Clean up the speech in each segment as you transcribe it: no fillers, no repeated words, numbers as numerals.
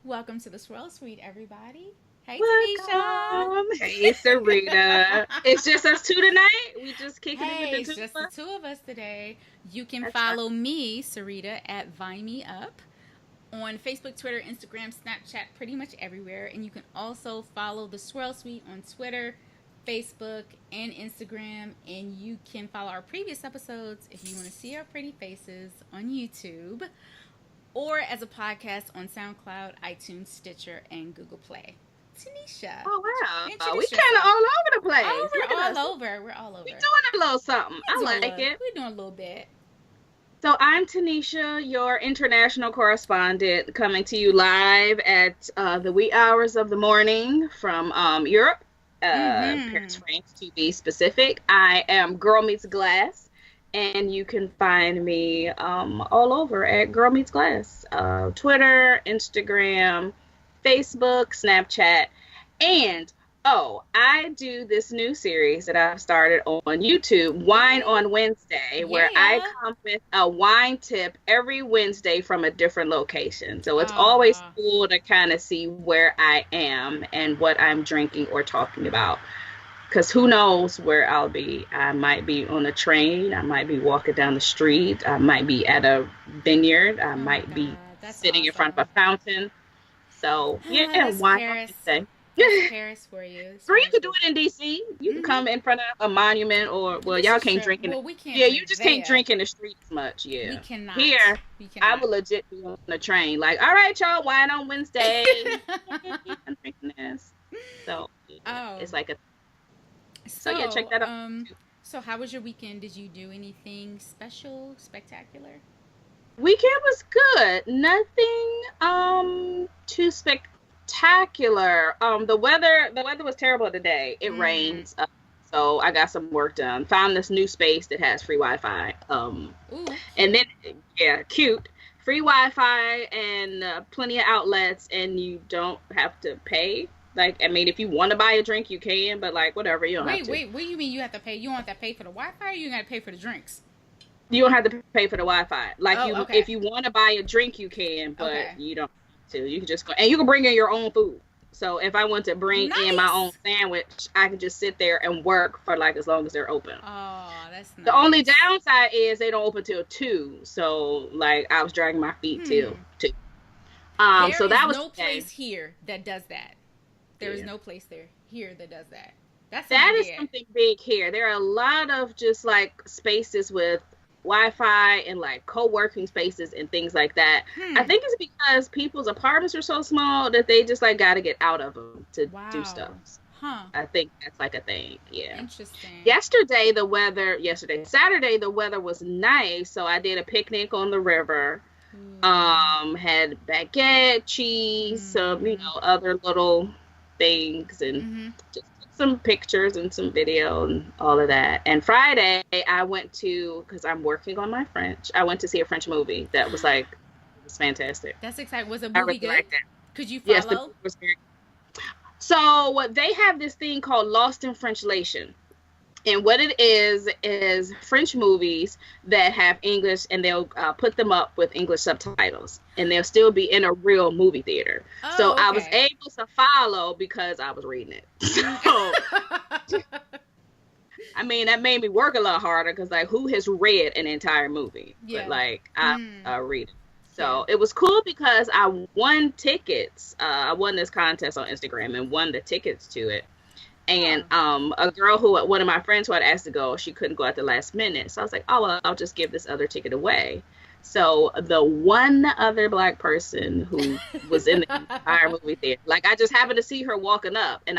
Welcome to the Swirl Suite, everybody. Hey, Tanisha. Welcome. Hey, Sarita. It's just us two tonight. We just kicking it with Hey, the it's two just of the us. two of us today. You can That's right. follow me, Sarita, at Vine Me Up on Facebook, Twitter, Instagram, Snapchat, pretty much everywhere. And you can also follow the Swirl Suite on Twitter, Facebook, and Instagram. And you can follow our previous episodes if you want to see our pretty faces on YouTube or as a podcast on SoundCloud, iTunes, Stitcher, and Google Play. Tanisha, Oh wow. We introduce kind of yourself. all over the Oh, place. Look we're at all us. over. We're all We over. doing a little something. I We're doing a like little. it. We're doing a little bit. So I'm Tanisha, your international correspondent, coming to you live at the wee hours of the morning from Europe, Paris, Mm-hmm. France, to be specific. I am Girl Meets Glass, and you can find me all over at Girl Meets Glass, Twitter, Instagram, Facebook, Snapchat, and I do this new series that I've started on YouTube, Wine Yay! on Wednesday, where I Yeah. come with a wine tip every Wednesday from a different location. So it's always Ah. cool to kind of see where I am and what I'm drinking or talking about. Because who knows where I'll be. I might be on a train. I might be walking down the street. I might be at a vineyard. I Oh my might be God. That's sitting in front of awesome. a fountain. So, Ah, yeah, that's wine on Paris. Wednesday. That's Paris for you. It's Or you Paris could for do you. it in DC. You can Mm-hmm. come in front of a monument, or well, This y'all is can't true. drink in it. Well, we can't Yeah, you drink just can't there. drink in the street as much. We Yeah, cannot. here We I cannot. will legit be on the train. Like, all right, y'all, wine on Wednesday. Yay, I'm drinking this. So yeah, Oh, it's like a. So yeah, check so that out. so how was your weekend? Did you do anything special, spectacular? Weekend was good. Nothing too spectacular. The weather was terrible today. It Mm. rains. So I got some work done. Found this new space that has free Wi-Fi. Ooh, And cute. then yeah, cute. Free Wi-Fi and plenty of outlets, and you don't have to pay. Like, I mean, if you want to buy a drink, you can, but like whatever, you don't have Wait, to. wait. What do you mean you have to pay? You don't have to pay for the Wi-Fi, or you got to pay for the drinks? You don't have to pay for the Wi-Fi. Like, Oh, you, okay. if you want to buy a drink, you can, but Okay. you don't have to. You can just go, and you can bring in your own food. So if I want to bring in my own Nice. sandwich, I can just sit there and work for like as long as they're open. Oh, that's The only nice. downside is they don't open till 2. So like I was dragging my feet till Hmm. 2. There So is that was no today. place here that does that. There is Yeah. no place there here that does that. That's an That is idea. something big here. There are a lot of just like spaces with Wi-Fi and like co-working spaces and things like that. I Hmm. think it's because people's apartments are so small that they just like got to get out of them to do stuff. Wow. Huh. I think that's like a thing. Yeah. Interesting. Saturday, the weather was nice. So I did a picnic on the river. Ooh. Had baguette, cheese, some, Mm-hmm. other little things, and Mm-hmm. just took some pictures and some video and all of that. And Friday, I went to, because I'm working on my French, I went to see a French movie that was like, it was fantastic. That's exciting. Was the I movie really good? liked it. Could you Yes, the follow? movie was very. So what they have this thing called Lost in Frenchlation. And what it is French movies that have English, and they'll put them up with English subtitles, and they'll still be in a real movie theater. So Oh, I was okay. able to follow because I was reading it. Mm. So I mean, that made me work a lot harder because like, who has read an entire movie? But Yeah. like, Mm. I read it. Yeah. So it was cool because I won tickets. I won this contest on Instagram and won the tickets to it. And Oh. a girl who, one of my friends who had asked to go, she couldn't go at the last minute. So I was like, oh, well, I'll just give this other ticket away. So the one other black person who was in the entire movie theater, like I just happened to see her walking up, and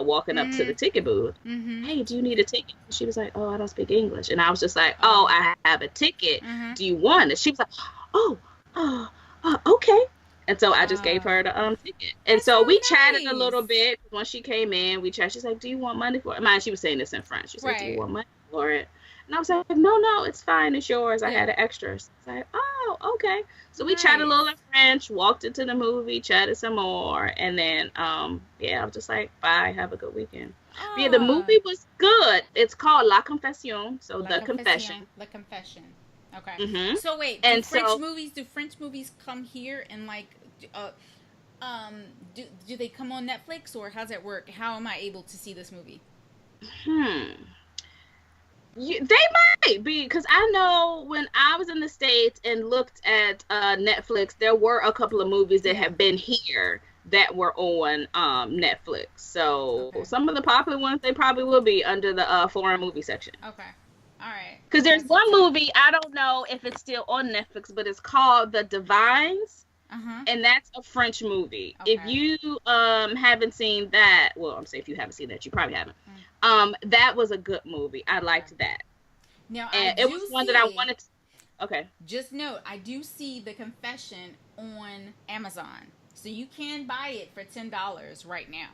walking up to the Mm. ticket booth. Mm-hmm. Hey, do you need a ticket? She was like, oh, I don't speak English. And I was just like, oh, Oh. I have a ticket. Mm-hmm. Do you want it? She was like, oh, oh, okay. And so I just gave Oh. her the ticket. And That's so so we chatted a little nice. bit. Once she came in, we chatted. She's like, do you want money for it? Mind, she was saying this in French. She said, do you Right. want money for it? And I was like, no, it's fine. It's yours. I Yeah. had an extra. So I was like, oh, okay. So we chatted a Nice. little in French, walked into the movie, chatted some more. And then, yeah, I was just like, bye, have a good weekend. But yeah, the Ah. movie was good. It's called La Confession. So La The Confession. Confession. La Confession. Okay. hmm So wait, And so Do French movies come here and like uh Um, do they come on Netflix or how's that work? How am I able to see this movie? Hmm. They might be, because I know when I was in the States and looked at Netflix, there were a couple of movies that Yeah. have been here that were on Netflix. So Okay. some of the popular ones, they probably will be under the foreign movie section. Okay. All right. Because there's That's what's one up. movie, I don't know if it's still on Netflix, but it's called The Divines, Uh huh. and that's a French movie. If Okay. you haven't seen that, well, I'm saying if you haven't seen that, you probably haven't. Mm, That was a good movie. I okay. liked that. Now I And it do was one that I see. wanted to. Okay. Just note, I do see The Confession on Amazon, so you can buy it for $10 right now.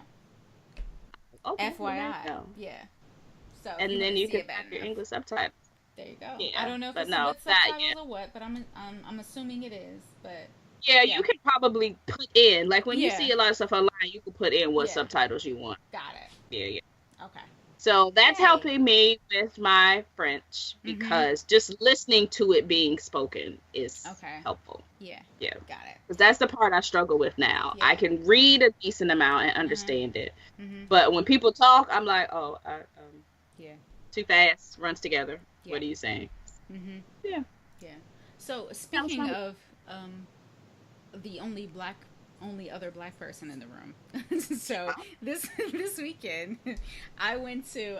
Okay. Well, there you FYI. go. Yeah. So if you And want then to you see can it bad have your enough, English subtitles. there you go. I Yeah. don't know if But it's no, with that subtitles yeah. or what, but I'm assuming it is. But Yeah, yeah, you can probably put in, like when you yeah, see a lot of stuff online, you can put in what yeah. subtitles you want. Got it. Yeah, yeah. Okay. So that's Yay. helping me with my French Mhm. because just listening to it being spoken is Okay. helpful. Yeah. Yeah. Got it. Because that's the part I struggle with now. I Yeah. can read a decent amount and Mhm. understand it. Mhm. But when people talk, I'm like, oh, Yeah. too fast, runs together. Yeah. What are you saying? Mhm. Yeah, Yeah. So that was speaking my. of the only other black person in the room. So this weekend, I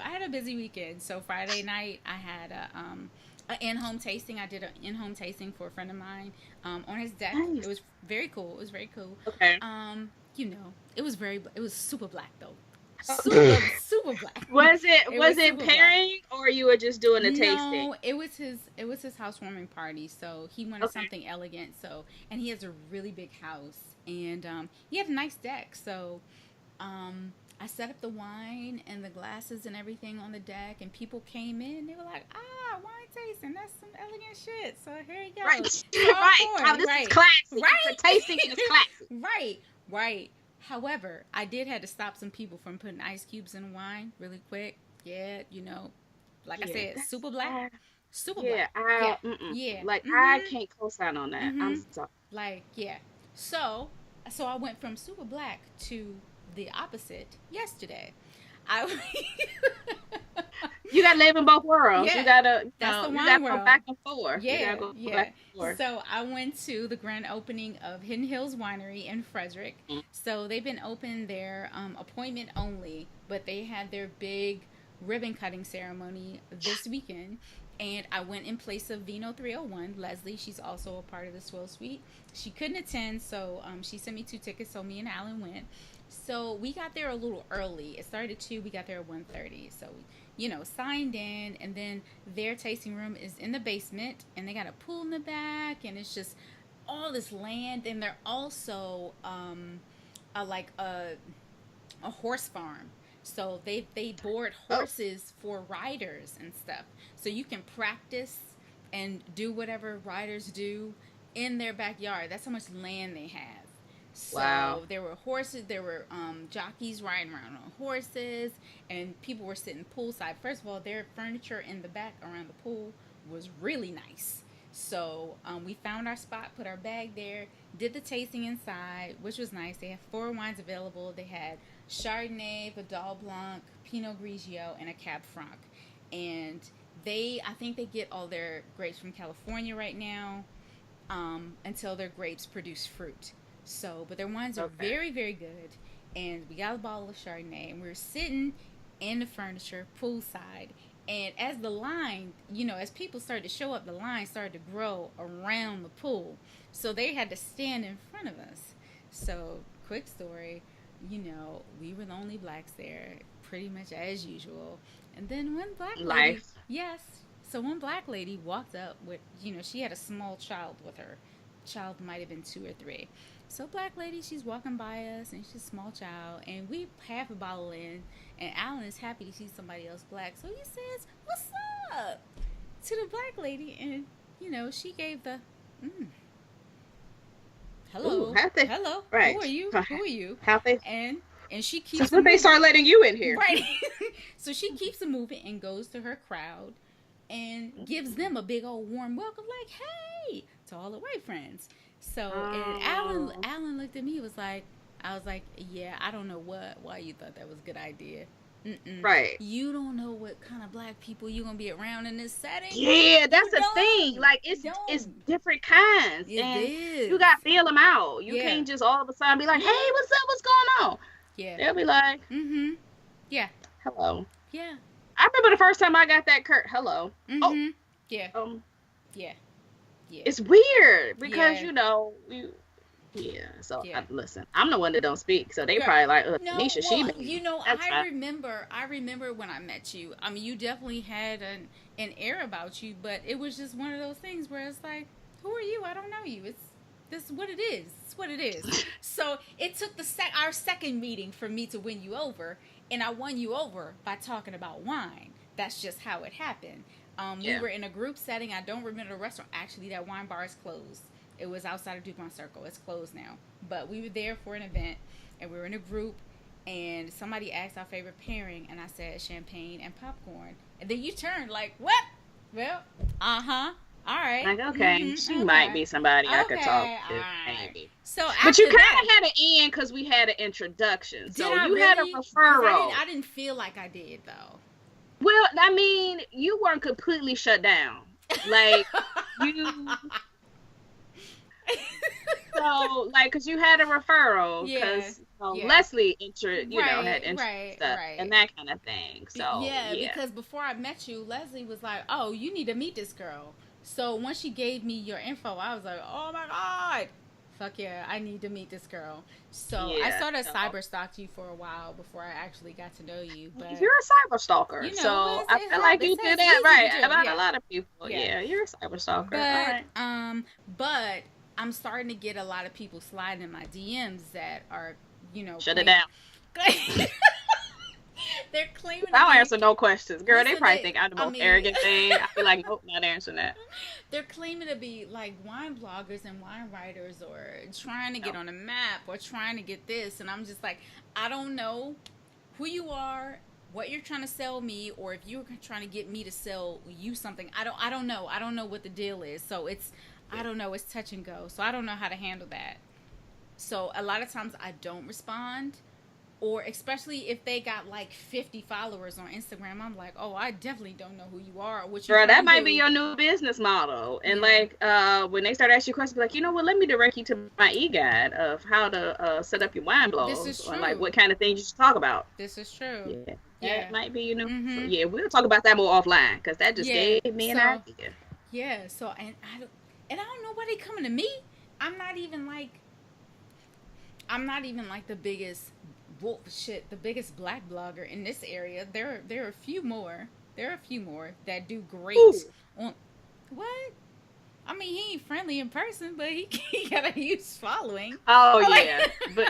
had a busy weekend. So Friday night, I had a in-home tasting. I did an in-home tasting for a friend of mine on his deck. It Nice. was very cool. It was very cool. Okay. It was super black though. was Super black. it It was was it super black. pairing or you were just doing a tasting? No, it was his housewarming party. So he wanted Okay. something elegant. So and he has a really big house and he had a nice deck. So I set up the wine and the glasses and everything on the deck, and people came in. They were like, wine tasting. That's some elegant shit. So here you go. Right. So I'm right. for Oh, it. this is Right. classy. It's a Right. tasting and it's classy. Right. Right. However, I did have to stop some people from putting ice cubes in wine really quick. Yeah, like I Yeah, said, that's super black. Super yeah. black. Yeah. Yeah. I Mm-hmm. can't co-sign on that. I'm Mm-hmm. sorry. Like, yeah. So so I went from super black to the opposite yesterday. I You got to live in both worlds. You yeah, gotta, that's the you gotta wine go world. back and forth. You gotta Yeah, go yeah. back and forth. So I went to the grand opening of Hidden Hills Winery in Frederick. Mm. So they've been open there appointment only, but they had their big ribbon cutting ceremony this weekend. And I went in place of Vino 301. Leslie, she's also a part of the Swell Suite. She couldn't attend, so she sent me 2 tickets. So me and Alan went. So we got there a little early. It started at 2. We got there at 1:30. So signed in, and then their tasting room is in the basement, and they got a pool in the back, and it's just all this land, and they're also like a horse farm. So they board Oh, horses for riders and stuff. So you can practice and do whatever riders do in their backyard. That's how much land they have. wow. So there were horses, there were jockeys riding around on horses, and people were sitting poolside. First of all, their furniture in the back around the pool was really nice. So we found our spot, put our bag there, did the tasting inside, which was nice. They had 4 wines available. They had Chardonnay, Vidal Blanc, Pinot Grigio, and a Cab Franc. And I think they get all their grapes from California right now until their grapes produce fruit. So, but their wines are Okay. very, very good. And we got a bottle of Chardonnay, and we were sitting in the furniture poolside. And as the line, as people started to show up, the line started to grow around the pool. So they had to stand in front of us. So, quick story, we were the only blacks there, pretty much as usual. And then one black lady, Life. yes, so one black lady walked up with, she had a small child with her. Child might have been 2 or 3. So black lady, she's walking by us, and she's a small child, and we half a bottle in, and Alan is happy to see somebody else black, so he says, "What's up?" to the black lady, and she gave the, mm, Ooh, "Hello, have they? hello, who Right. are you? Who are you?" Have they? And she keeps Since it when they moving, start letting you in here? right? So she keeps it moving and goes to her crowd and gives them a big old warm welcome, like, "Hey," to all the white friends. So and Alan Oh, Alan looked at me, was like, I was like, yeah, I don't know why you thought that was a good idea. Mm-mm. Right. You don't know what kind of black people you're gonna be around in this setting. Yeah, that's You the thing. don't. Like You it's don't. different kinds, It and you is. got to feel them out. You Yeah. can't just all of a sudden be like, "Hey, Mm-hmm. what's up? What's going on?" Yeah. They'll be like, Mm-hmm. Yeah. "Hello." Yeah. I remember the first time I got that Kurt hello. Oh, Mm-hmm. Yeah. um, Yeah. Yeah. it's weird because Yeah. yeah. So Yeah. listen, I'm the one that don't speak, so they Girl, probably like, no, Tanisha, she well, mean. That's I fine. remember, when I met you. I mean, you definitely had an air about you, but it was just one of those things where it's like, who are you? I don't know you. It's this is what it is. It's what it is. So it took our second meeting for me to win you over, and I won you over by talking about wine. That's just how it happened. We Yeah. were in a group setting. I don't remember the restaurant. Actually, that wine bar is closed. It was outside of DuPont Circle. It's closed now. But we were there for an event, and we were in a group, and somebody asked our favorite pairing, and I said champagne and popcorn. And then you turned like, what? Well, uh-huh. All right. Like, okay, Mm-hmm. she Okay. might be somebody I could talk Okay. All to, right. maybe. So But you after kind that, of had an end because we had an introduction. did So I you had a really? 'Cause referral. I didn't feel like I did, though. Well, I mean, you weren't completely shut down. Like, you, so, like, because you had a referral, Yeah. because Yeah. Leslie, had Right, interest right, stuff right. and that kind of thing. So, Yeah, yeah. because before I met you, Leslie was like, "Oh, you need to meet this girl." So once she gave me your info, I was like, "Oh my god, fuck yeah, I need to meet this girl." So I Yeah. sort of So, cyber stalked you for a while before I actually got to know you. But you're a cyber stalker. you know, So, but I feel like you do it's that easy to right do. about a Yeah, lot of people. yeah. Yeah, you're a cyber stalker. All But right. but I'm starting to get a lot of people sliding in my DMs that are, Shut it down. they're claiming to I'll be. answer no questions. Girl, they Listen, probably think I'm the most arrogant thing. I'd be like, nope, not answering that. they're claiming to be like wine bloggers and wine writers or trying to get No. on a map or trying to get this. And I'm just like, I don't know who you are, what you're trying to sell me, or if you're trying to get me to sell you something. I don't know. I don't know what the deal is. So I don't know. It's touch and go. So I don't know how to handle that. So a lot of times I don't respond, or especially if they got like 50 followers on Instagram, I'm like, oh, I definitely don't know who you are or what you're Girl, trying that to might do. be your new business model. And Yeah. when they start asking you questions, be like, you know what, let me direct you to my e-guide of how to set up your wine This is blogs or like true. what kind of things you should talk about. This is true. Yeah. Yeah. That might be your new. So, Mhm. yeah, we'll talk about that more offline because that just Yeah. gave me an So idea. yeah. So and I don't know why they coming to me. I'm not even like the biggest the biggest black blogger in this area. There are a few more. There are a few more that do great Ooh. on what? I mean, he ain't friendly in person, but he got a huge following. Oh Like, yeah,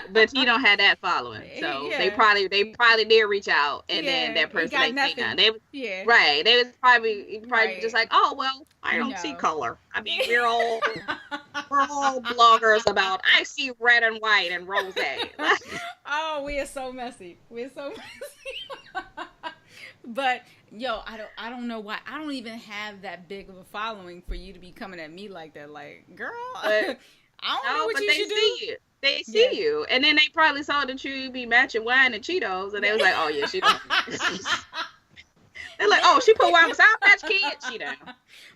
but he don't have that following, so they yeah, probably did reach out, and then yeah, that he person got ain't say nothing. nothing. They was Yeah, right. They was probably just right. like, oh well, I don't see No. color. I mean, we're all bloggers about. I see red and white and rose. Oh, we are so messy. We're so messy. But yo, I don't know why. I don't even have that big of a following for you to be coming at me like that. Like, girl, I don't know No, what but you they should see do. you. They Yeah. see you, and then they probably saw that you be matching wine and Cheetos, and they was like, oh yeah, she don't. They're like, oh, she put wine with Sour Patch Kids. She down.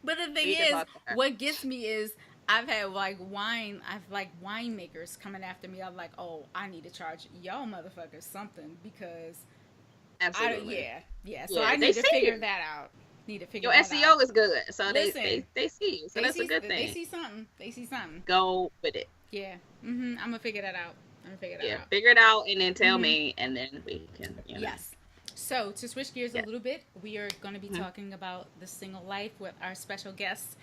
But the thing We can is, talk to her. what gets me is I've had winemakers coming after me. I'm like, oh, I need to charge y'all motherfuckers something because Absolutely. yeah. So Yeah, I they need to see figure you. that out. Need to figure Your that out. SEO is good, so Listen, they see you, so that's a good they thing. see something. They see something. Go with it. Yeah. I'm gonna figure that out. I'm gonna figure that Yeah, out. figure it out and then tell Mhm. me, and then we can, Yes. So to switch gears a Yeah. little bit, we are going to be Mhm. talking about the single life with our special guests,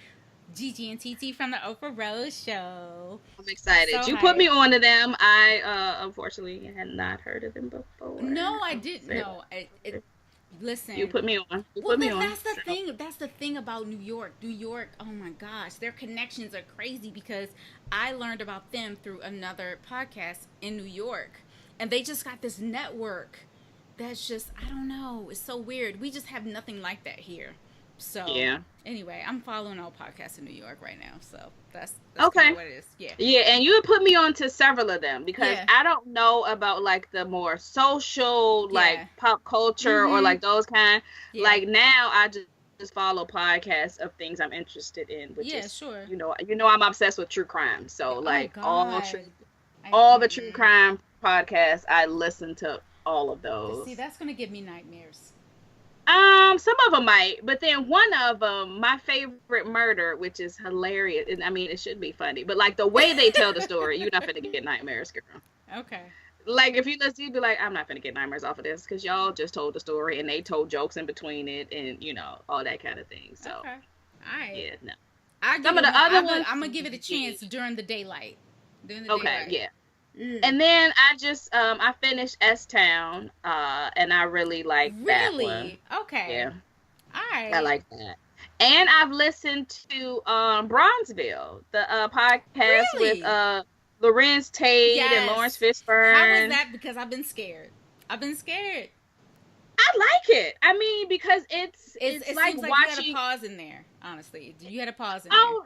Gigi and TT from the Oprah Rose Show. I'm excited. So You put hype. me on to them. I unfortunately had not heard of them before. No, I I'll didn't. say No, that. listen. You put me on. You Well, put me on. that's the So, thing. That's the thing about New York. New York. Oh my gosh, their connections are crazy because I learned about them through another podcast in New York, and they just got this network. That's just I don't know. It's so weird. We just have nothing like that here. So Yeah. anyway, I'm following all podcasts in New York right now. So that's Okay. kind of what it is. Yeah. Yeah, and you would put me on to several of them because Yeah. I don't know about like the more social, like Yeah. pop culture or Mhm. like those kind. Yeah. Like now I just follow podcasts of things I'm interested in, which Yeah. is, Sure. I'm obsessed with true crime. So Oh like God. all the true crime podcasts, I listen to all of See, those. that's gonna give me nightmares. Some of them might, but then one of them, my favorite murder, which is hilarious. And I mean, it should be funny, but like the way they tell the story, you're not gonna get nightmares, girl. Okay. Like if you listen, you'd be like, I'm not gonna get nightmares off of this because y'all just told the story and they told jokes in between it and all that kind of thing. So Okay. All right. yeah, no. I give Some it of the one. other ones, I'm gonna give it a chance during the daylight. During the okay, daylight. yeah. Mm. And then I just I finished S Town, and I really like that one. Really? Okay. Yeah. All right. I like that. And I've listened to Bronzeville, the podcast Really? with Lorenz Tate and Lawrence Fishburne. How was that? Because I've been scared. I like it. I mean, because it's It like seems like watching. you had a pause in there. Honestly, you had a pause in Oh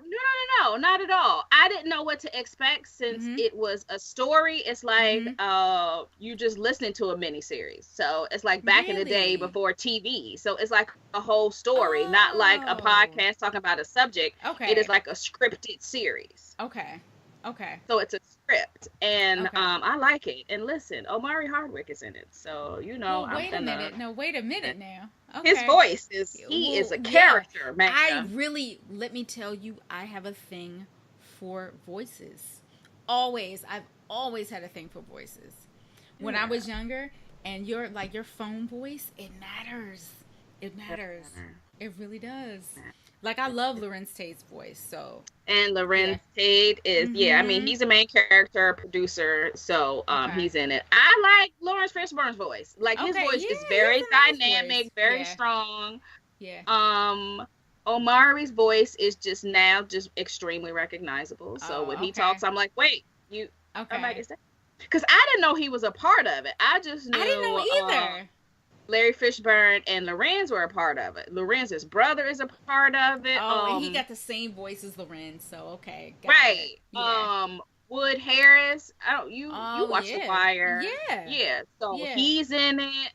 no, not at all. I didn't know what to expect since Mhm. it was a story. It's like Mhm. you just listening to a miniseries. So it's like back in the day Really? before TV. So it's like a whole story, not like a Oh. podcast talking about a subject. Okay. It is like a scripted series. Okay. Okay. So it's a script, and Okay. I like it. And listen, Omari Hardwick is in it, so Well, I'm wait a gonna. minute. No, wait a minute now. Okay. His voice is is a Well, character, man. let me tell you, I have a thing for voices. I've always had a thing for voices. When I was younger, and your phone voice, it matters. It matters. It really does. Like I love Lorenz Tate's voice, so. And Lorenz Tate is I mean he's a main character, producer, so he's in it. I like Lawrence Fishburne's voice. Like his voice is very dynamic, very strong. Yeah. Omari's voice is just extremely recognizable. So when he talks, I'm like, wait, you okay. I'm like, is that? Because I didn't know he was a part of it. I just knew I didn't know either. Larry Fishburne and Lorenz were a part of it. Lorenz's brother is a part of it. Oh, and he got the same voice as Lorenz, so okay. Right. It. Yeah. Wood Harris. You watch The Wire. Yeah. Yeah. So he's in it.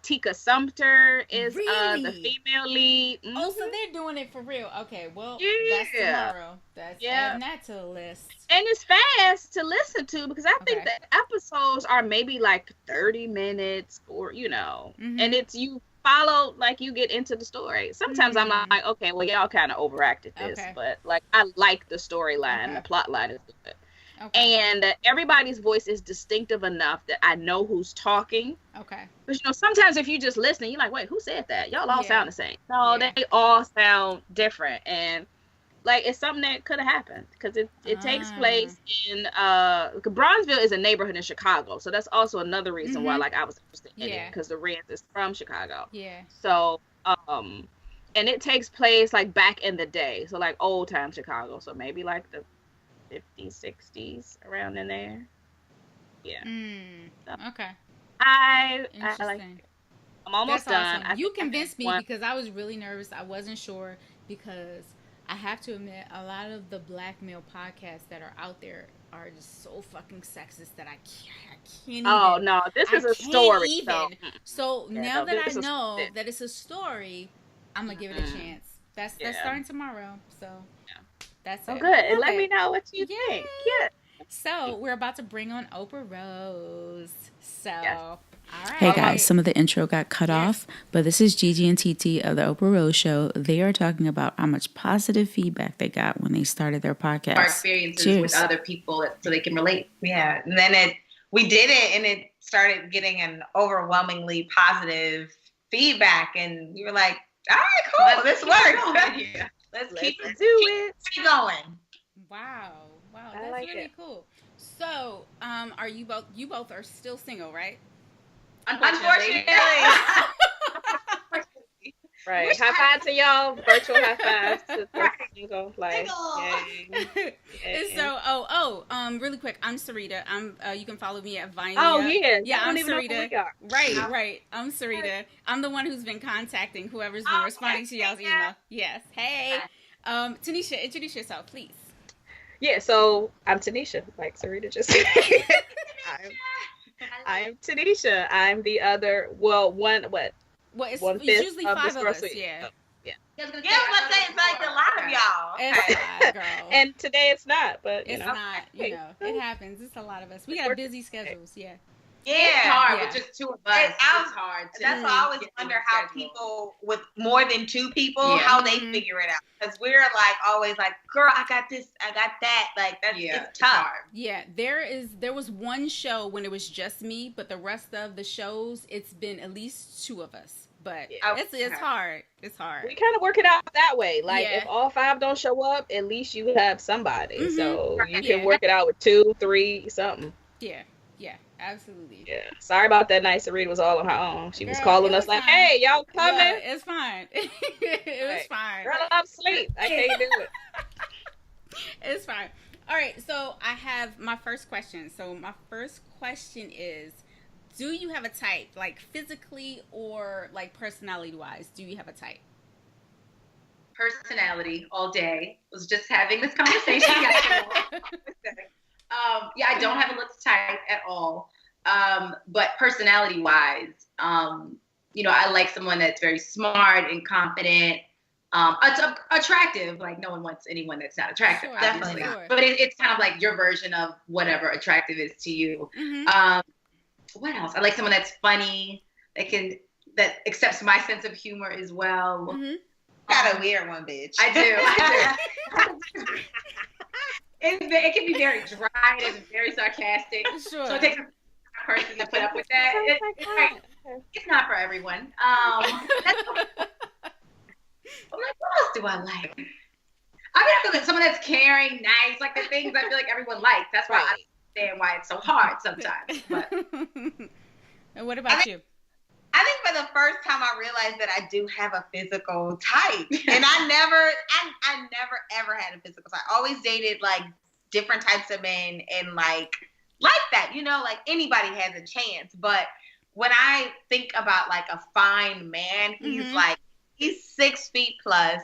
Tika Sumpter is the female lead. Mm-hmm. Oh, so they're doing it for real. Okay, well, that's tomorrow. That's adding that to the list. And it's fast to listen to because I think the episodes are maybe like 30 minutes or, and it's you follow, like you get into the story. Sometimes I'm like, okay, well, y'all kind of overacted this, but like I like the storyline. The plot line is good. Okay. And everybody's voice is distinctive enough that I know who's talking. Okay. But sometimes if you just listen, you're like, wait, who said that? Y'all all sound the same. No, they all sound different. And like it's something that could have happened because it takes place in Bronzeville is a neighborhood in Chicago. So that's also another reason why like I was interested in it because the Lorenz is from Chicago. Yeah. So and it takes place like back in the day. So like old time Chicago. So maybe like the 50s, 60s, around in there. Yeah. So, okay. I like it. I'm almost done. Awesome. You convinced me because I was really nervous. I wasn't sure because I have to admit a lot of the black male podcasts that are out there are just so fucking sexist that I can't even. Oh no, this is a story. So now that I know that it's a story, I'm gonna give it a chance. That's starting tomorrow. So that's it. Good. And let me know what you think. Yeah. So we're about to bring on Oprah Rose. So, all right. Hey guys, some of the intro got cut off, but this is Gigi and TT of the Oprah Rose Show. They are talking about how much positive feedback they got when they started their podcast. Our experiences with other people so they can relate. Yeah. And then we did it and it started getting an overwhelmingly positive feedback. And we were like, all right, cool. This works. Let's keep going. Wow, that's like really cool. So, are you both are still single, right? Unfortunately. Right. High five to y'all. Virtual high fives. Single life. Yay. And so, really quick, I'm Sarita. You can follow me at Vine. Oh yeah, yeah, I don't I'm even know who Sarita. we are. Right. I'm Sarita. I'm the one who's been contacting whoever's been responding to y'all's email. Yes. Hey, Tanisha, introduce yourself, please. Yeah, so I'm Tanisha, like Sarita just said. I'm Tanisha. I'm the other. Well, Well, it's usually five of us. Yeah. Yeah, let's say it's like a lot of y'all. It's not, girl. And today it's not, but it's not. It happens. It's a lot of us. We got busy schedules. Yeah. Yeah, it's hard with just two of us. It's hard. That's why I always wonder how people with more than two people, how they figure it out. Because we're like always like, girl, I got this, I got that. Like that's it's tough. Yeah, there was one show when it was just me, but the rest of the shows, it's been at least two of us. But it's hard. It's hard. We kind of work it out that way. Like if all five don't show up, at least you have somebody. So you can work it out with 2, 3, something. Yeah, absolutely. Yeah. Sorry about that night. Sarita was all on her own. She was calling us like, hey, y'all coming? Yeah, it's fine. It was fine. Girl, I'm asleep. I can't do it. It's fine. All right, so I have my first question. So my first question is, do you have a type, like physically or like personality-wise? Do you have a type? Personality all day. Was just having this conversation. I don't have a looks type at all. But personality-wise, I like someone that's very smart and confident. Attractive. Like no one wants anyone that's not attractive. Sure, obviously. Sure. But it's kind of like your version of whatever attractive is to you. What else? I like someone that's funny, that accepts my sense of humor as well. Got a weird one, bitch. I do. It can be very dry and very sarcastic. Sure. So it takes a person to put up with that. It's not for everyone. I'm like, what else do I like? I feel like someone that's caring, nice, like the things I feel like everyone likes. That's why I understand why it's so hard sometimes. But. And what about you? I think for the first time I realized that I do have a physical type. And I never ever had a physical type. I always dated like different types of men and like that, like anybody has a chance. But when I think about like a fine man, he's 6 feet plus.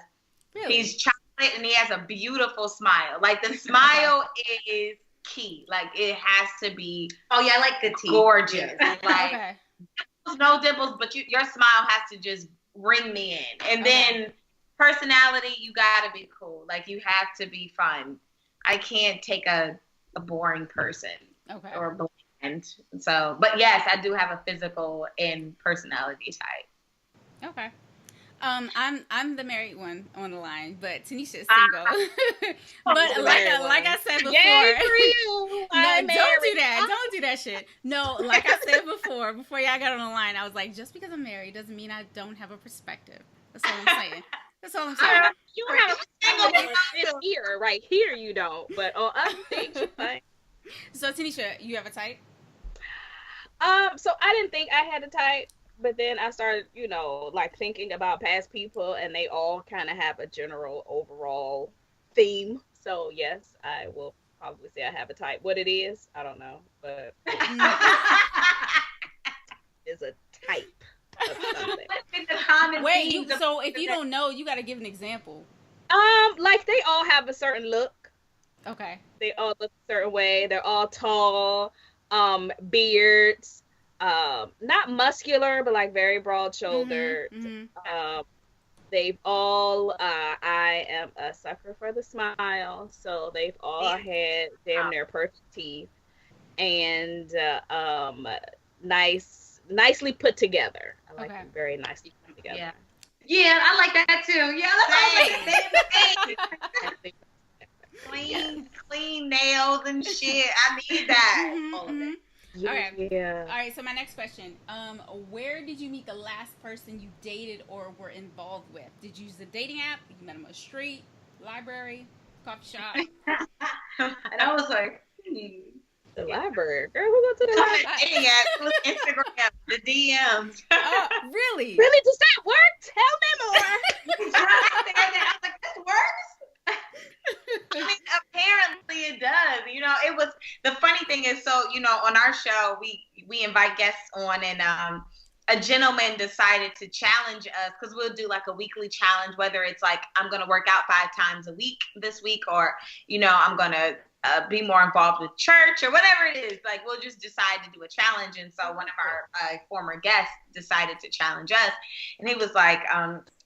Really? He's chocolate and he has a beautiful smile. Like the smile is key. Like it has to be I like the teeth. Gorgeous. Like no dimples, but your smile has to just ring me in. And then personality, you gotta be cool. Like you have to be fun. I can't take a boring person or bland. So, but yes, I do have a physical and personality type. Okay. I'm the married one on the line, but Tanisha is single. But like I said before, yay for you. Don't do that. Don't do that shit. No, like I said before y'all got on the line, I was like, just because I'm married doesn't mean I don't have a perspective. That's all I'm saying. That's all I'm saying. You have a here, right here you don't, but on other things you think. So Tanisha, you have a type? So I didn't think I had a type. But then I started, like thinking about past people, and they all kind of have a general overall theme. So yes, I will probably say I have a type. What it is, I don't know, but it's a type of something. Wait, so if you don't know, you got to give an example. Like they all have a certain look. Okay. They all look a certain way. They're all tall, beards. Not muscular, but like very broad shouldered. They've all, I am a sucker for the smile, so they've all had damn near perfect teeth and nicely put together. I like them very nicely put together. Yeah, I like that too. Yeah, that's clean nails and shit. I need that. All of it. Okay. Yeah. All right. So my next question: where did you meet the last person you dated or were involved with? Did you use a dating app? You met him on the street, library, coffee shop? And I was like, the library, girl. Who go to the library? Dating app, Instagram, the DMs. Really? Really? Does that work? Tell me more. I was like, this works. the funny thing is, so, on our show, we invite guests on, and a gentleman decided to challenge us, because we'll do like a weekly challenge, whether it's like, I'm going to work out 5 times a week this week, or, I'm going to be more involved with church, or whatever it is. Like, we'll just decide to do a challenge. And so one of our former guests decided to challenge us, and he was like,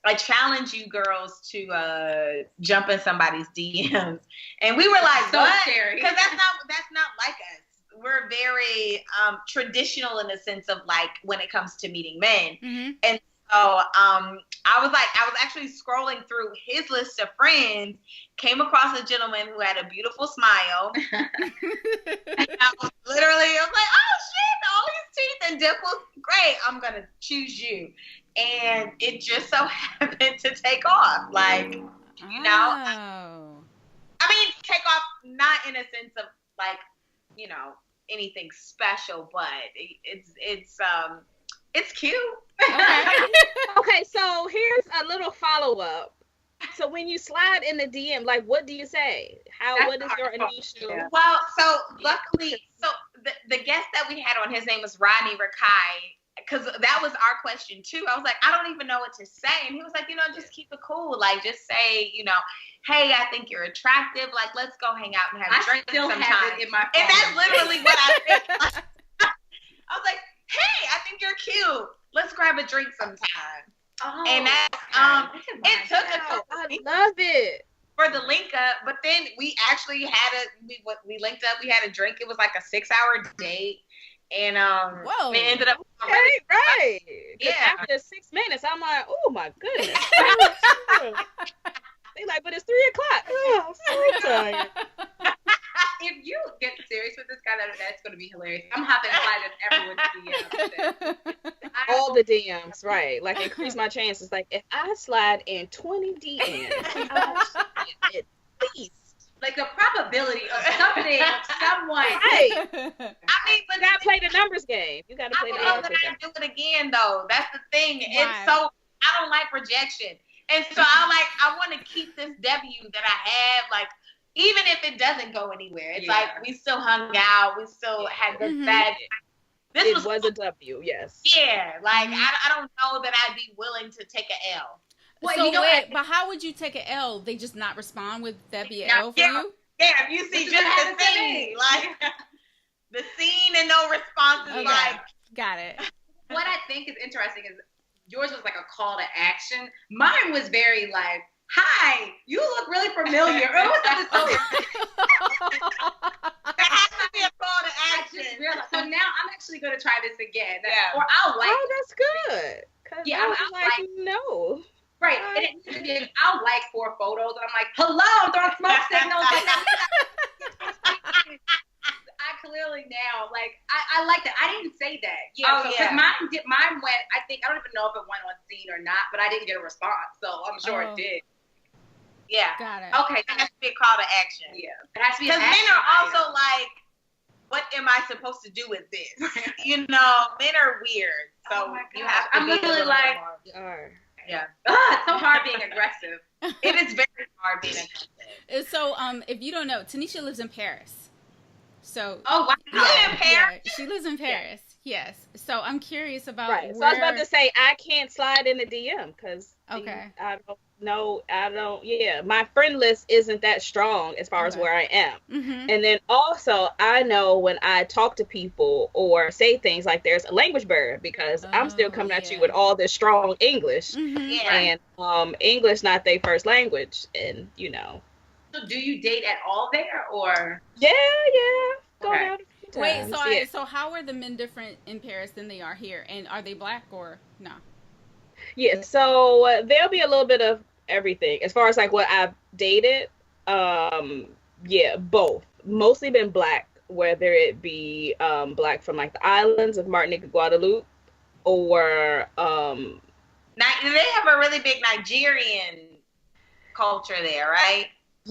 I challenge you girls to jump in somebody's DMs. And we were like, so what? scary. Because that's not like us. We're very traditional in the sense of, like, when it comes to meeting men. Mm-hmm. And so I was actually scrolling through his list of friends, came across a gentleman who had a beautiful smile. And I was like, oh shit, all these teeth and dimples, great, I'm gonna choose you. And it just so happened to take off. Like, I mean, take off not in a sense of, like, anything special, but it's cute. Okay. Okay, so here's a little follow-up. So when you slide in the DM, like, what do you say? What is your initial? Yeah. Well, so luckily, the guest that we had on, his name was Rodney Rakai, because that was our question too. I was like, I don't even know what to say. And he was like, just keep it cool. Like, just say, hey, I think you're attractive. Like, let's go hang out and have drinks sometime. Have it in my phone. And that's literally what I said. I was like, hey, I think you're cute. Let's grab a drink sometime. Oh, and that, it took a couple I weeks love it. for the link up, but then we actually had we linked up. We had a drink. It was like a 6-hour date. And Whoa. we ended up Right. Yeah. After 6 minutes, I'm like, oh my goodness. They like, but it's 3 o'clock. Oh, I'm so tired. If you get serious with this guy, that's going to be hilarious. I'm hopping slide in everyone's DMs. All the DMs, right? Like, increase my chances. Like, if I slide in 20 DMs, at least. Like, the probability of something, someone. Hey, I mean, but you gotta play the numbers game. You gotta play I the don't know numbers that game. I do it again though. That's the thing. Why? It's so I don't like rejection, and so I want to keep this W that I have. Like, even if it doesn't go anywhere, it's like we still hung out, we still had good sex. This was a W, yes. Yeah, like I don't know that I'd be willing to take an L. Well, so wait, but how would you take an L? They just not respond? Would that be an L for you? Yeah, if you see just the scene, like the scene and no responses, Okay. like Got it. What I think is interesting is yours was like a call to action. Mine was very like, hi, you look really familiar. It was something so that has to be a call to action. So now I'm actually going to try this again. Yeah. Or I'll like. Oh, that's good. Yeah, I was I'm like, like- no. Right. And it needs to be, I'll like 4 photos, and I'm like, hello, I'm throwing smoke signals. I clearly now, like, I like that. I didn't say that. Yeah. Oh, Because yeah. mine went, I don't even know if it went on scene or not, but I didn't get a response, so I'm sure Oh. it did. Yeah. Got it. Okay, that has to be a call to action. Yeah. It has to be Because an men action are item. also like, what am I supposed to do with this? Men are weird. So Oh my you gosh. have to I'm be a literally little like- bit more. Are. Yeah. It's so hard being aggressive. It is very hard being aggressive. So, if you don't know, Tanisha lives in Paris. So, Oh, wow. You live in Paris? yeah, she lives in Paris. Yes. So I'm curious about Right. So where. I was about to say, I can't slide in the DM because Okay. I don't know. Yeah. My friend list isn't that strong as far as Okay. where I am. Mm-hmm. And then also, I know when I talk to people or say things like there's a language barrier because I'm still coming at you yeah. with all this strong English. Mm-hmm. Yeah. And English not their first language. And, So do you date at all there, or? yeah. Go Okay. out a few Wait, times, so yeah. so how are the men different in Paris than they are here? And are they black or no? Yeah, so there'll be a little bit of everything as far as like what I've dated. Yeah, both. Mostly been black, whether it be black from like the islands of Martinique and Guadeloupe, or Now, they have a really big Nigerian culture there, right?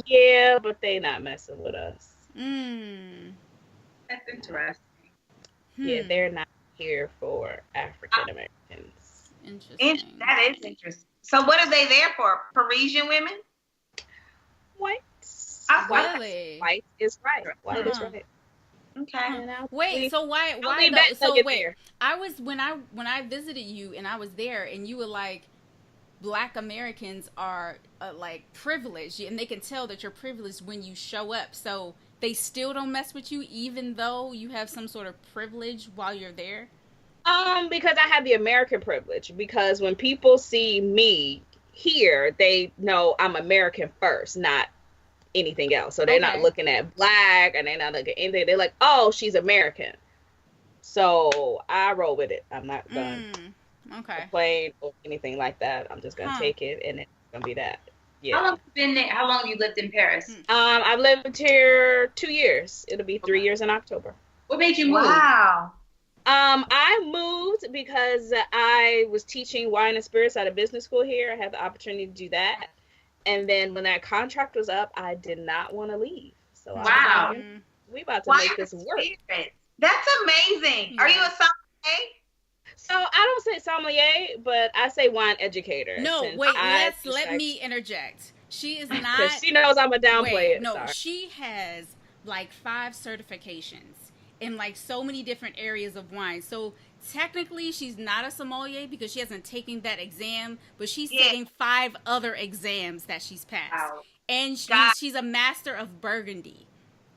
yeah, but they not messing with us. That's interesting. Yeah, they're not here for African Americans. Interesting. That is interesting. So what are they there for? Parisian women? White. Oh, White. Really? White is right. White is Uh-huh. right. Okay. And Wait, so why I'll be though? back when I So get wait, there. I was when I visited you and I was there and you were like, Black Americans are like privileged and they can tell that you're privileged when you show up. So they still don't mess with you even though you have some sort of privilege while you're there. Because I have the American privilege. Because when people see me here, they know I'm American first, not anything else. So they're not Okay. looking at black and they're not looking at anything. They're like, oh, she's American. So I roll with it. I'm not gonna Okay. complain or anything like that. I'm just gonna take it and it's gonna be that. Yeah. How long have you been there? How long have you lived in Paris? I've lived here 2 years. It'll be 3 years in October. What made you move? Wow. I moved because I was teaching wine and spirits at a business school here. I had the opportunity to do that. And then when that contract was up, I did not want to leave. So Wow. I was like, we about to Wine make this work. spirits. That's amazing. Are you a sommelier? So I don't say sommelier, but I say wine educator. No, since wait, I let me interject. She is not. Because she knows I'm a downplay Wait, it. no, Sorry. she has like 5 certifications in like so many different areas of wine. So technically she's not a sommelier because she hasn't taken that exam, but she's taking 5 other exams that she's passed. Wow. And she's a master of Burgundy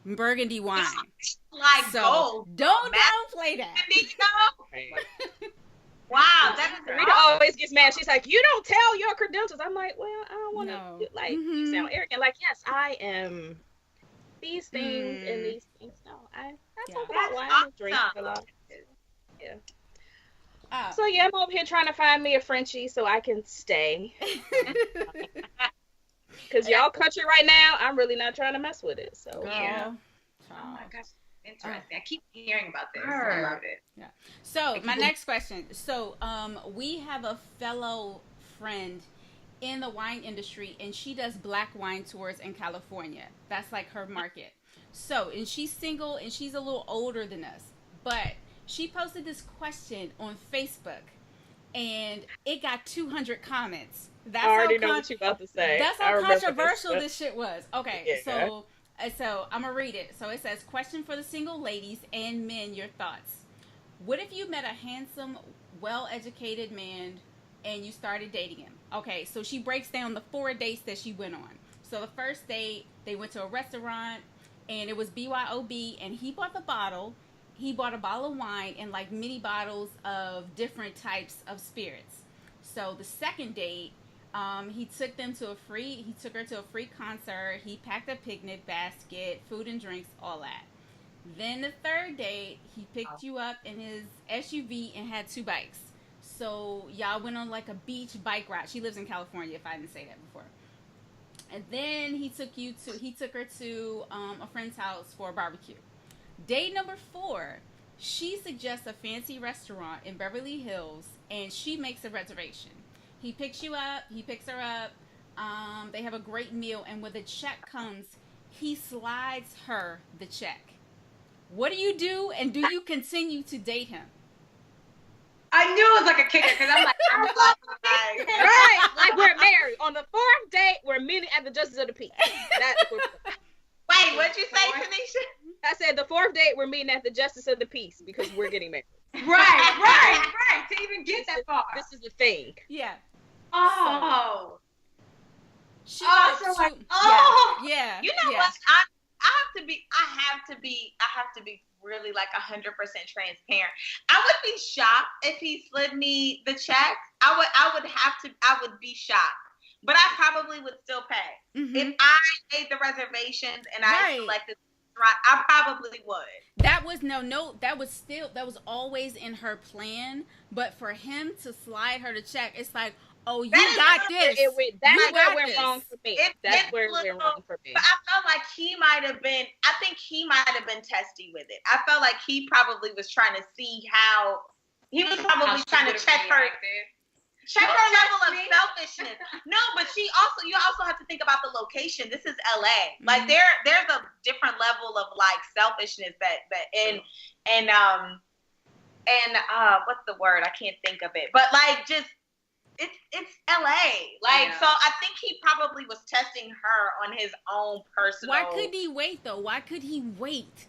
wine. Like So gold. don't downplay that. Wow, that is Rita always gets mad. She's like, you don't tell your credentials. I'm like, well, I don't want to, No. you sound arrogant. Like, yes, I am these things and these things. No, I talk about wine and drink a lot. Yeah. So, yeah, I'm over here trying to find me a Frenchie so I can stay. Because y'all country right now, I'm really not trying to mess with it. So, Yeah. Oh my gosh. Interesting. I keep hearing about this. I love it. Yeah. So my next question. So we have a fellow friend in the wine industry, and she does black wine tours in California. That's like her market. So, and she's single, and she's a little older than us. But she posted this question on Facebook, and it got 200 comments. That's I already know what you're about to say. That's how controversial this shit was. Okay, Yeah. So I'm gonna read it. So it says, question for the single ladies and men, your thoughts. What if you met a handsome, well-educated man and you started dating him? Okay, so she breaks down the 4 dates that she went on. So the first date, they went to a restaurant and it was BYOB, and he bought the bottle. He bought a bottle of wine and like mini bottles of different types of spirits. So the second date, he took her to a free concert. He packed a picnic basket, food and drinks, all that. Then the third date, he picked you up in his SUV and had 2 bikes. So y'all went on like a beach bike ride. She lives in California, if I didn't say that before. And then he took her to a friend's house for a barbecue. Date number 4, she suggests a fancy restaurant in Beverly Hills, and she makes a reservation. He picks her up, they have a great meal, and when the check comes, he slides her the check. What do you do, and do you continue to date him? I knew it was like a kicker because I'm like, Right, like we're married. On the 4th date, we're meeting at the Justice of the Peace. Wait, what'd you say, Tanisha? I said the 4th date, we're meeting at the Justice of the Peace because we're getting married. right. To even get that far. This is the thing. Yeah. Oh. Yeah. You know what? I have to be really like 100% transparent. I would be shocked if he slid me the check. I would be shocked. But I probably would still pay. Mm-hmm. If I made the reservations and I selected the restaurant, I probably would. That was always in her plan. But for him to slide her the check, it's like, oh, you got this. That's where it went wrong for me. That's where it went wrong for me. But I felt like he might have been testy with it. I felt like he probably was trying to see how he was probably trying to check her level of selfishness. No, but you also have to think about the location. This is LA. Mm-hmm. Like there's a different level of like selfishness and what's the word? I can't think of it. But like just it's LA. Like so I think he probably was testing her on his own personal. Why couldn't he wait though? Why could he wait?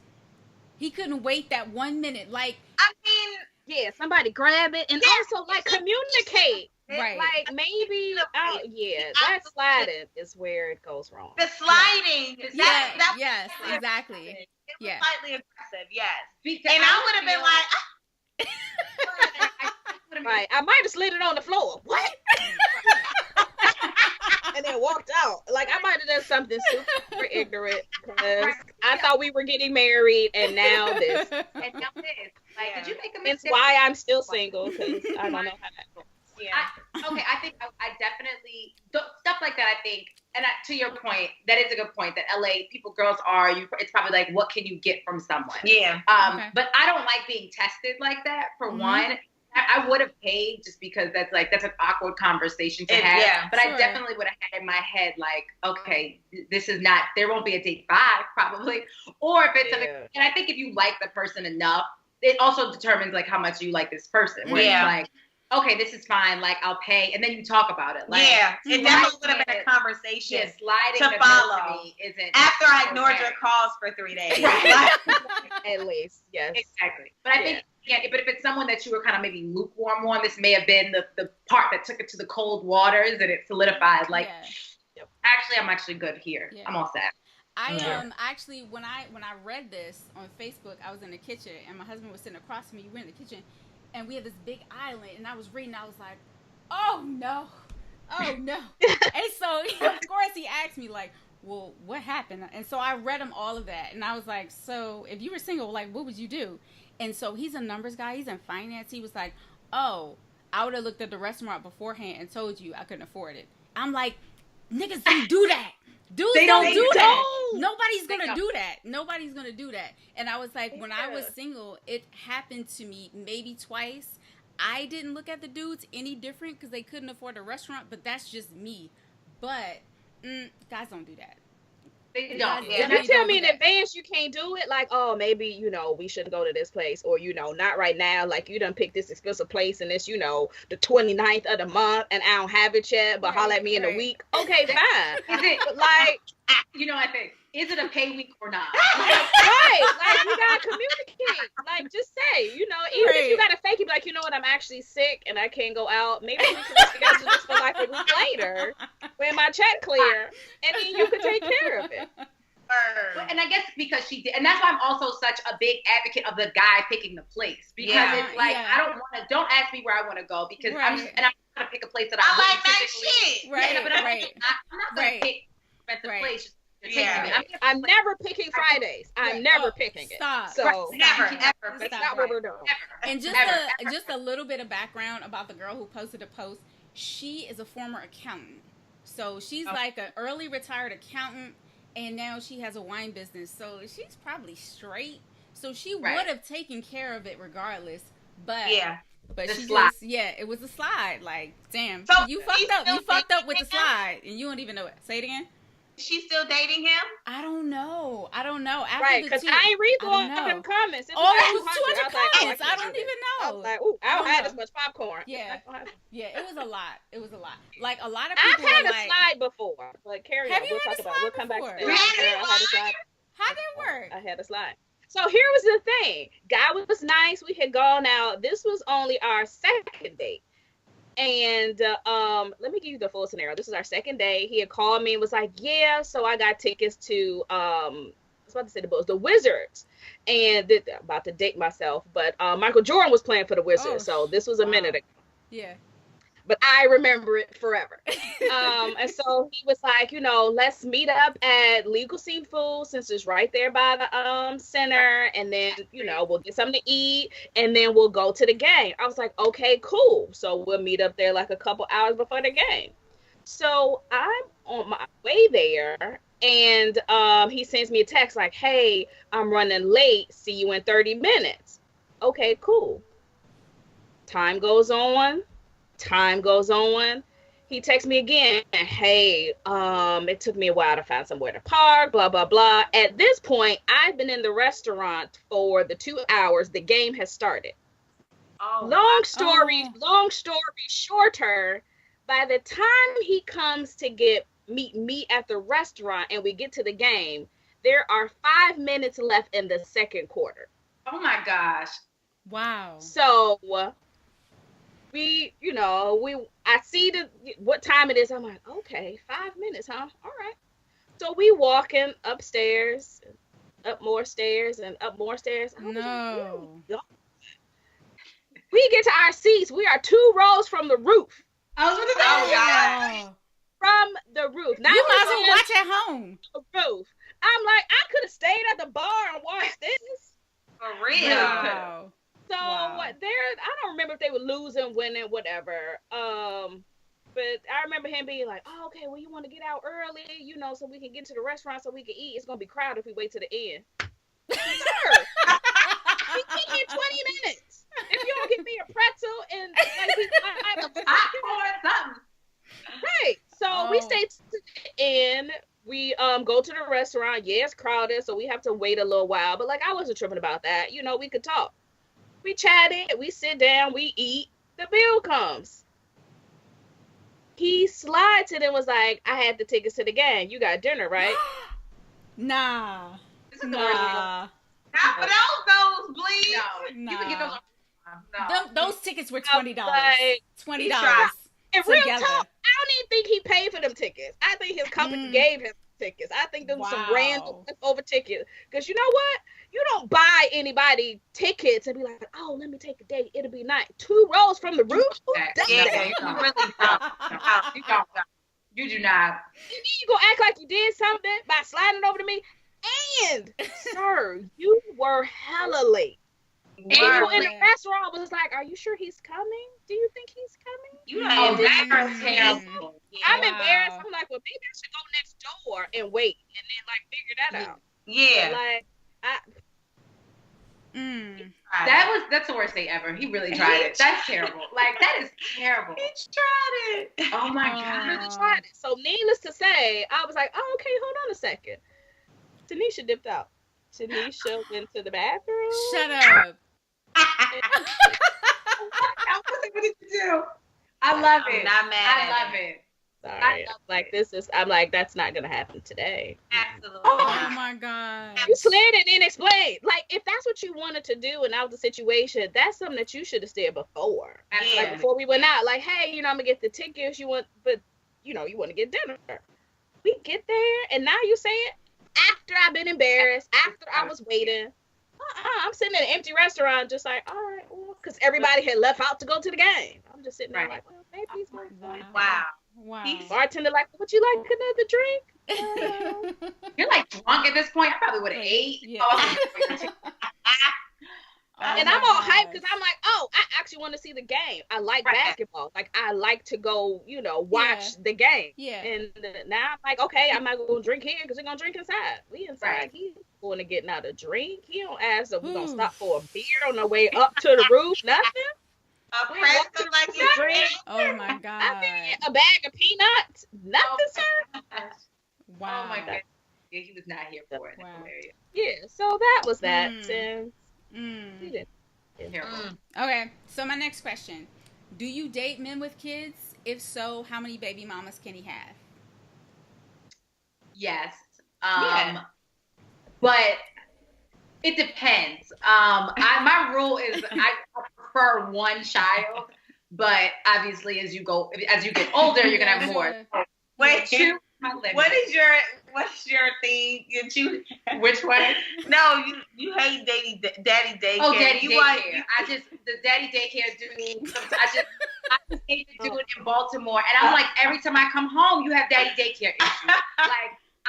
He couldn't wait that 1 minute. Like, I mean, Yeah, somebody grab it and also like communicate. right. Like maybe, that sliding is where it goes wrong. the sliding. Yeah, That's yes, what exactly. It was Yeah. slightly aggressive, yes. Because And I would have been like, Right. I might have slid it on the floor. What? And then walked out. Like I might have done something super ignorant because I thought we were getting married and now this. and now this. Like, did you make a That's mistake? why I'm still single because I don't know how that goes. yeah. I think I definitely stuff like that. I think, and to your point, that is a good point. That LA girls are. It's probably like, what can you get from someone? Yeah. Okay. But I don't like being tested like that. For one, I would have paid just because that's an awkward conversation to have. Yeah, but sure. I definitely would have had in my head like, okay, this is not. There won't be a date 5 probably, or if it's and I think if you like the person enough, it also determines like how much you like this person. Where Yeah. it's like, okay, this is fine. Like I'll pay, and then you talk about it. Like, yeah, it definitely would have been a yeah, conversation sliding to the follow. to me isn't after I ignored okay. your calls for 3 days. Right. At least, yes. Exactly. But I think, but if it's someone that you were kind of maybe lukewarm on, this may have been the part that took it to the cold waters and it solidified. Like, actually, I'm actually good here. Yeah. I'm all set. I actually when I read this on Facebook, I was in the kitchen and my husband was sitting across from me. We were in the kitchen and we had this big island and I was reading. I was like, oh no. And so of course he asked me like, well, what happened? And so I read him all of that and I was like, so if you were single, like what would you do? And so he's a numbers guy. He's in finance. He was like, oh, I would have looked at the restaurant beforehand and told you I couldn't afford it. I'm like, niggas don't do that. Dudes don't do that. Nobody's going to do that. Nobody's going to do that. And I was like, when I was single, it happened to me maybe twice. I didn't look at the dudes any different because they couldn't afford a restaurant, but that's just me. But guys don't do that. They don't. If you tell me in advance you can't do it, like, oh, maybe, we shouldn't go to this place, or, not right now, like, you done picked this expensive place, and it's, the 29th of the month, and I don't have it yet, but holler at me in a week. Okay, fine. Is it, but, like, I think, is it a pay week or not? right, like, you gotta communicate. Like, just say, even if you gotta fake it, like, you know what, I'm actually sick, and I can't go out, maybe we can schedule this for, like, a week later, when my check clear, and then you can take care of it. And I guess because she did, and that's why I'm also such a big advocate of the guy picking the place, because it's like, don't ask me where I want to go, because I'm gonna pick a place that I like that shit. Right, but I'm not gonna pick expensive place. I'm never picking Fridays. I'm never picking it. Stop. So never, ever. That's not what we're doing. And just a little bit of background about the girl who posted a post. She is a former accountant. So she's like an early retired accountant, and now she has a wine business. So she's probably straight. So she would have taken care of it regardless. But but she slide. it was a slide. Like, damn, So you fucked up. You fucked up with the slide, and you don't even know it. Say it again. Is she still dating him? I don't know. After right, because I ain't read all of them comments. It was 200 comments. I don't even know. I was like, ooh, I don't have as much popcorn. Yeah, it was a lot. Like, a lot of people I've had a like, slide before. Like, carry on. We'll talk about it. We'll come back to that. I had a slide. How did it work? I had a slide. So here was the thing. Guy was nice. We had gone out. This was only our second date. And let me give you the full scenario. This is our second day. He had called me and was like, yeah, so I got tickets to, I was about to say the Wizards. And about to date myself, but Michael Jordan was playing for the Wizards. So this was a minute ago. Yeah. But I remember it forever. And so he was like, let's meet up at Legal Seafood since it's right there by the center. And then, we'll get something to eat and then we'll go to the game. I was like, okay, cool. So we'll meet up there like a couple hours before the game. So I'm on my way there and he sends me a text like, hey, I'm running late. See you in 30 minutes. Okay, cool. Time goes on. He texts me again. Hey, it took me a while to find somewhere to park, blah, blah, blah. At this point, I've been in the restaurant for the 2 hours. The game has started. Long story shorter, by the time he comes to meet me at the restaurant and we get to the game, there are 5 minutes left in the second quarter. Oh my gosh. Wow. So I see what time it is. I'm like, okay, 5 minutes, huh? All right. So we walking upstairs, up more stairs and up more stairs. No. We get to our seats. We are 2 rows from the roof. I was going to say, Oh, God. From the roof. Now You might as well watch at home. the roof. I'm like, I could have stayed at the bar and watched this. For real. Wow. So Wow. I don't remember if they were losing, winning, whatever. But I remember him being like, "Oh, okay, well, you want to get out early, so we can get to the restaurant so we can eat. It's gonna be crowded if we wait to the end." Sir, we get here 20 minutes. If you don't give me a pretzel and something. right. So we stay to the end. We go to the restaurant. Yeah, it's crowded, so we have to wait a little while. But I wasn't tripping about that. We could talk. We chatted. We sit down. We eat. The bill comes. He slides it and was like, "I had the tickets to the game. You got dinner, right?" Nah. This is the worst. Nah. Not for those nosebleeds. No. You can get those. No. Those tickets were $20. Like, $20 in real together. talk, I don't even think he paid for them tickets. I think his company gave him tickets. I think them was some random over tickets. Because you know what? You don't buy anybody tickets and be like, "Oh, let me take a date. It'll be nice." 2 rows from the roof? Yeah, you really don't. You don't. You do not. You gonna act like you did something by sliding over to me? And, sir, you were hella late. And you in the restaurant was like, "Are you sure he's coming? Do you think he's coming?" You Oh, ain't that's terrible. I'm embarrassed. I'm like, well, maybe I should go next door and wait and then figure that out. Yeah. That's the worst day ever. He really tried it. That's terrible. That is terrible. He tried it. Oh my I God. really tried it. So needless to say, I was like, "Oh, okay, hold on a second." Tanisha dipped out. Tanisha went to the bathroom. Shut up. What did you do? I love it. I'm not mad I love it. Sorry. I'm like, that's not gonna happen today. Absolutely. Oh my God. You slid and then explained. If that's what you wanted to do and that was the situation, that's something that you should have said before. Yeah. Before we went out. Hey, I'm gonna get the tickets you want to get dinner. We get there and now you say it after I've been embarrassed, after I was waiting. I'm sitting in an empty restaurant just like, all right, well, because everybody had left out to go to the game. I'm just sitting there well, maybe he's going to Wow. bartender would you like another drink? You're drunk at this point. I probably would have ate. Yeah. And I'm all hyped because I'm like, oh, I actually want to see the game. I like basketball. I like to go, watch the game. Yeah. And now I'm like, okay, I'm not going to drink here because we're going to drink inside. We inside. Right. He's going to get another drink. He don't ask if we're going to stop for a beer on the way up to the roof. Nothing. A pretzel like you drink. Oh my God. I mean, a bag of peanuts. Nothing, sir. Wow. Oh my God. Yeah, he was not here for it. Wow. Yeah, so that was that. And he didn't. Okay, so my next question. Do you date men with kids? If so, how many baby mamas can he have? Yes. But it depends. My rule is I prefer one child, but obviously as you get older, you're gonna have more. Wait, Two. What's your thing? Which one? No, you hate daddy daycare. Oh, daddy daycare. The daddy daycare dude. I just hate to do it in Baltimore, and I'm like, every time I come home, you have daddy daycare issues.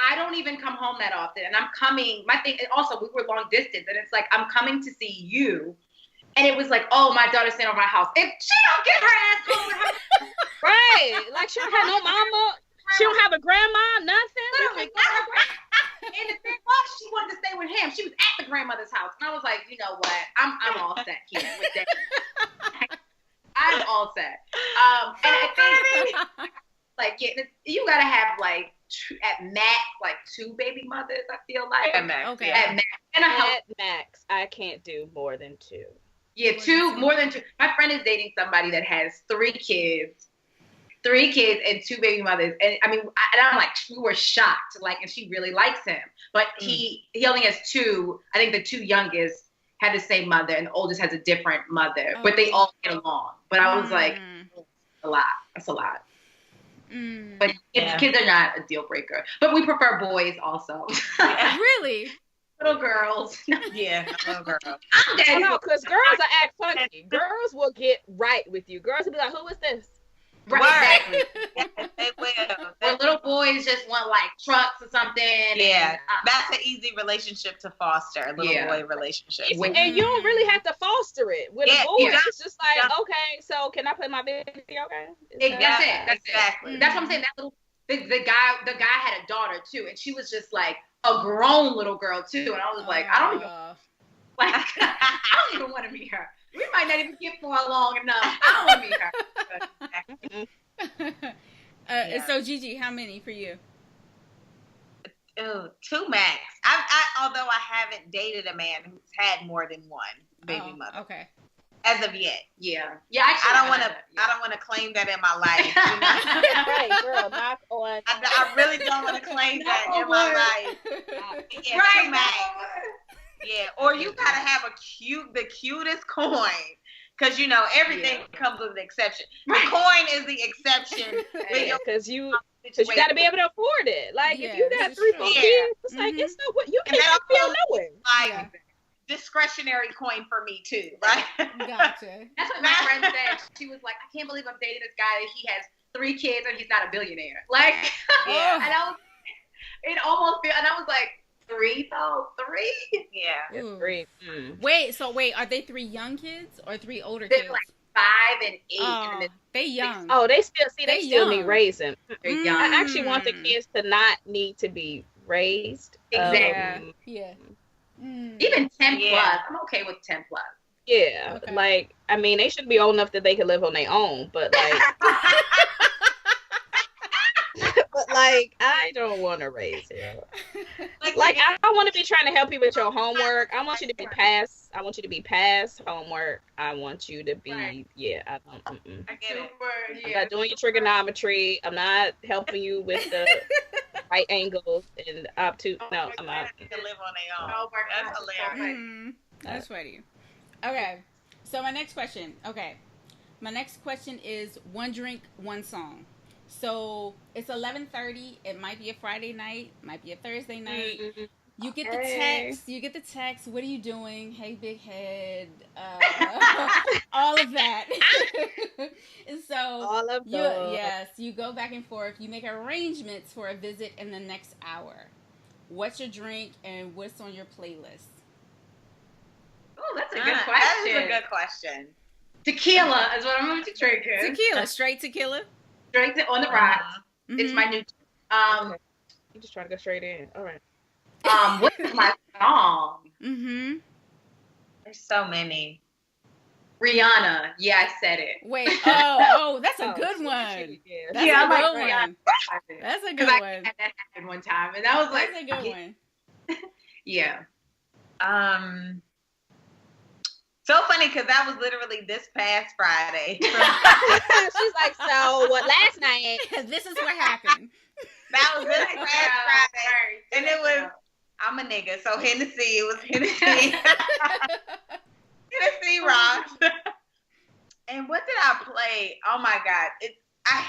I don't even come home that often, and I'm coming. My thing, and also we were long distance, and it's I'm coming to see you, and it was oh, my daughter's staying over my house. If she don't get her ass home, right? She don't have no mama. She don't have a grandma, nothing. Literally, and the thing was, she wanted to stay with him. She was at the grandmother's house, and I was like, you know what? I'm all set here with that. I'm all set. And I think you gotta have at max 2 baby mothers. I feel like at max. Okay. At max. And at max, I can't do more than 2. Yeah, more than 2. My friend is dating somebody that has 3 kids. 3 kids and 2 baby mothers. And I mean, I'm like, we were shocked. Like, and she really likes him. But he only has 2. I think the 2 youngest had the same mother and the oldest has a different mother. But they all get along. But I was like, a lot. That's a lot. But kids are not a deal breaker. But we prefer boys also. Really? Little girls. Yeah, little girls. I'm dead. No, because girls will act funny. Girls will get right with you. Girls will be like, who is this? Right. Exactly. They will. Or little boys just want like trucks or something. Yeah, and, that's an easy relationship to foster, a little boy relationship. And you don't really have to foster it with a boy. It's just like, okay, so can I play my video game? That's it. Exactly. That's what I'm saying. That little the guy had a daughter too, and she was just like a grown little girl too, and I was like, I don't even want to meet her. We might not even get for her long enough. I don't want to meet her. So Gigi, how many for you? 2 max. Although I haven't dated a man who's had more than one baby mother. Okay. As of yet. Yeah. Actually, I don't want to claim that in my life. You know? Hey, girl, knock on. I really don't want to claim that in my life. Yeah, Right, 2 max. Yeah, or you gotta have the cutest coin, because you know everything comes with an exception. The coin is the exception. Because you gotta be able to afford it. Like if you got 3, 4 kids, it's like it's not what you can't feel nowhere. Like discretionary coin for me too, right? Gotcha. That's what my friend said. She was like, I can't believe I'm dating this guy that he has 3 kids and he's not a billionaire. Like, and I was like, 3 though? 3? Yeah. 3. Wait, are they 3 young kids or 3 older kids? They're like 5 and 8. Oh, they young. Oh, they still need raising. They're young. I actually want the kids to not need to be raised. Exactly. Even 10 plus. I'm okay with 10 plus. Yeah. Okay. Like, I mean, they should be old enough that they can live on their own, but like like I don't want to raise you. Like I want to be trying to help you with your homework. I want you to be past. I want you to be past homework. I want you to be. Right. I don't. I get it. I'm not doing your trigonometry. I'm not helping you with the right angles and obtuse. No, I'm not. To live on their own. That's hilarious. That's funny. Okay, so my next question. My next question is 1 drink, 1 song. So it's 11:30. It might be a Friday night, might be a Thursday night. You get the text. What are you doing? Hey, big head. All of that. And so All of those. you go back and forth. You make arrangements for a visit in the next hour. What's your drink and what's on your playlist? Oh, that's a good question. That is a good question. Tequila is what I'm going to drink. Tequila, straight tequila. Drink it on the rocks. It's my new. You just trying to go straight in. All right. What is my song? There's so many. Rihanna. Yeah, I said it. Wait. Oh, that's a good one. That's a good one. That's a good one. I had that happen one time, and I was like, that's a good one. Yeah. So funny because that was literally this past Friday. She's like, so what? Last night. This is what happened. That was this past Friday, and it was. I'm a nigga, so Hennessy. It was Hennessy. Hennessy rocks. And what did I play? Oh my God! I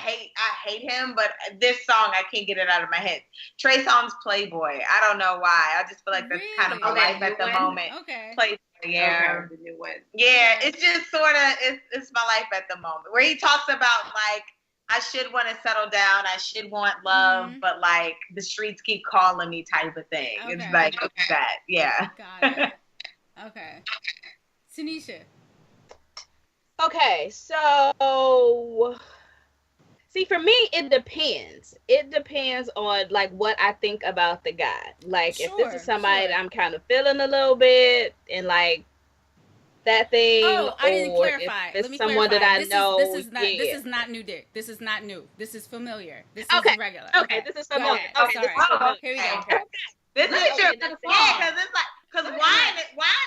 hate him, but this song I can't get it out of my head. Trey Songz Playboy. I don't know why. I just feel like that's kind of my life at the moment. Okay. Playboy, yeah. The new one. Yeah, it's just sort of it's my life at the moment. Where he talks about like I should want to settle down, I should want love, but like the streets keep calling me type of thing. Okay. It's like that. Yeah. Got it. Okay. Tanisha. Okay, so see, for me, it depends. It depends on like what I think about the guy. Like if this is somebody that I'm kind of feeling a little bit, and like that thing. Oh, I didn't or clarify. If it's Let me someone clarify. that I know. This is not new dick. This is not new. This is familiar. This is regular. Okay, this is familiar. Go Okay, ahead. this is familiar. Here we go. Okay. This is your because it's like wine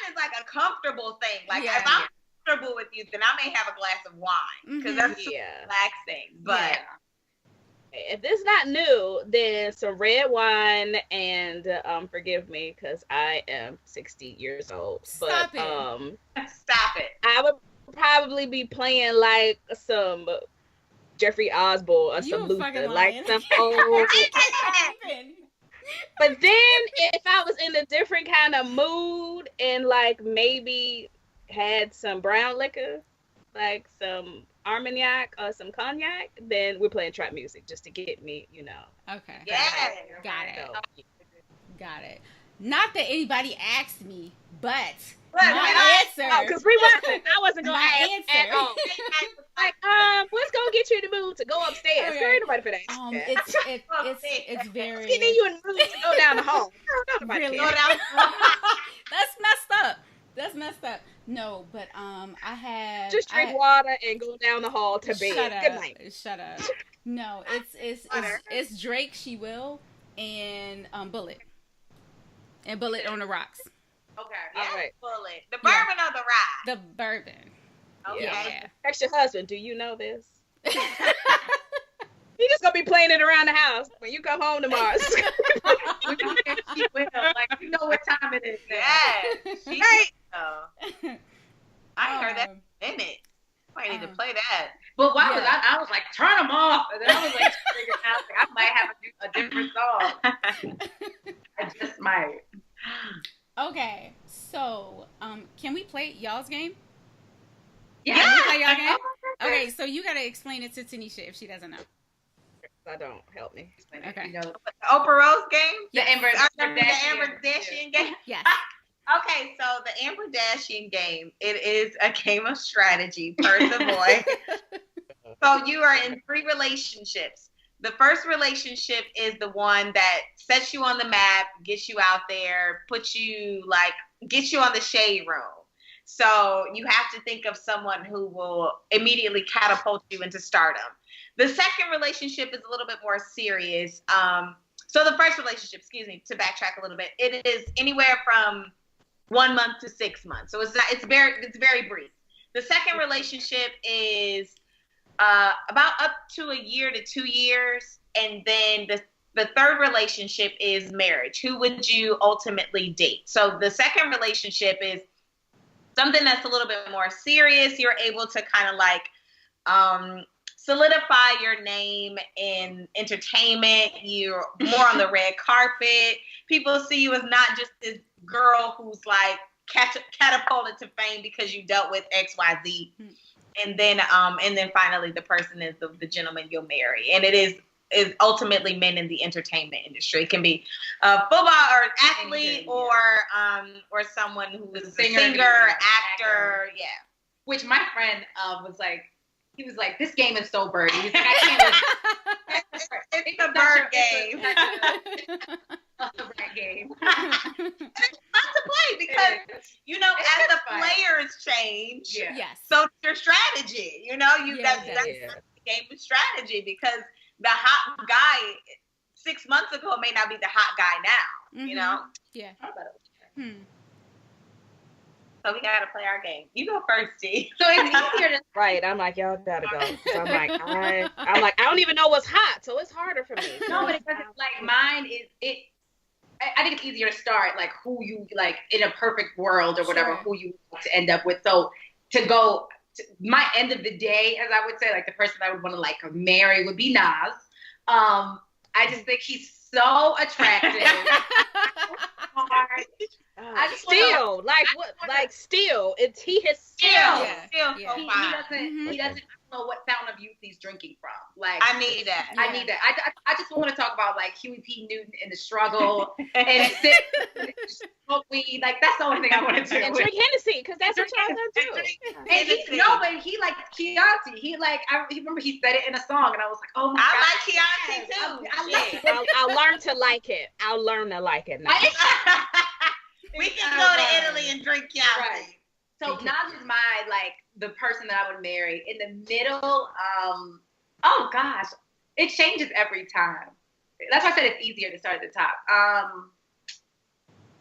is like a comfortable thing. Like if I'm comfortable comfortable with you, then I may have a glass of wine because that's relaxing. But if this is not new, then some red wine and forgive me because I am 60 years old. Stop but it. Stop it. I would probably be playing like some Jeffrey Osborne or some Luther, like some old. But then if I was in a different kind of mood and like maybe had some brown liquor, like some Armagnac or some cognac, then we're playing trap music just to get me, Okay. Yeah. Got it. Not that anybody asked me, but But my answer. Because we wasn't. I wasn't going to My ask answer. at all. Like, what's going to get you in the mood to go upstairs? Okay. Girl, ain't nobody for that. It's very. Getting you in the mood to go down the hall. Really? go down. That's messed up. No, but I have Just drink water and go down the hall to bed. Good night. Shut up. No, it's Drake, She Will, and Bullet. And Bullet on the Rocks. Okay. All right. Bullet. The bourbon or the rye? The bourbon. Okay. Yeah. Ask your husband, do you know this? He just gonna be playing it around the house when you come home tomorrow. She will. Like, you know what time it is. Yeah. She Right. I heard that in a minute. I need to play that. But why was I was like, turn them off. And then I was like, figuring out, like, I might have a different song. I just might. Okay, so can we play y'all's game? Yeah. Can we play y'all game? Okay, so you gotta explain it to Tanisha if she doesn't know. I don't. Help me. Okay. You know, The Oprah Rose game? the Amber Kardashian game? Yes. Okay, so the Amber Kardashian game, it is a game of strategy, first of all. So you are in 3 relationships. The first relationship is the one that sets you on the map, gets you out there, gets you on the shade room. So you have to think of someone who will immediately catapult you into stardom. The second relationship is a little bit more serious. So the first relationship, to backtrack a little bit, it is anywhere from 1 month to 6 months. So it's very brief. The second relationship is about up to a year to 2 years, and then the third relationship is marriage. Who would you ultimately date? So the second relationship is something that's a little bit more serious. You're able to kind of like solidify your name in entertainment. You're more on the red carpet. People see you as not just this girl who's like catapulted to fame because you dealt with XYZ. And then finally the person is the gentleman you'll marry. And it is ultimately men in the entertainment industry. It can be a football or an athlete or someone who is a singer, actor. Yeah. Which my friend was like, he was like, this game is so birdy. He's like, I can't it's a bird game. It's a bird game. It's fun to play because, as the players change, Yes. so your strategy, that's the game of strategy, because the hot guy 6 months ago may not be the hot guy now, Yeah. So we gotta play our game. You go first, T. So it's easier to Right. I'm like, y'all gotta go. So I'm like, I don't even know what's hot, so it's harder for me. no, but it's like mine is I think it's easier to start like who you like in a perfect world or whatever, who you want to end up with. So to go to my end of the day, as I would say, like the person I would want to like marry would be Nas. I just think he's so attractive. He has Still so He fine. he doesn't know what fountain of youth he's drinking from. Like I need that. I need that. I just want to talk about like Huey P. Newton and the struggle and sit and smoke weed. Like that's the only thing I want to do. And drink Hennessy, because that's what y'all gonna do. But he like Chianti. He like I remember he said it in a song, and I was like, oh my god. I like Chianti too. I like it. I'll learn to like it. I'll learn to like it now. We can go to Italy and drink Chianti. Right. So Nas is my like the person that I would marry. In the middle, oh gosh, it changes every time. That's why I said it's easier to start at the top.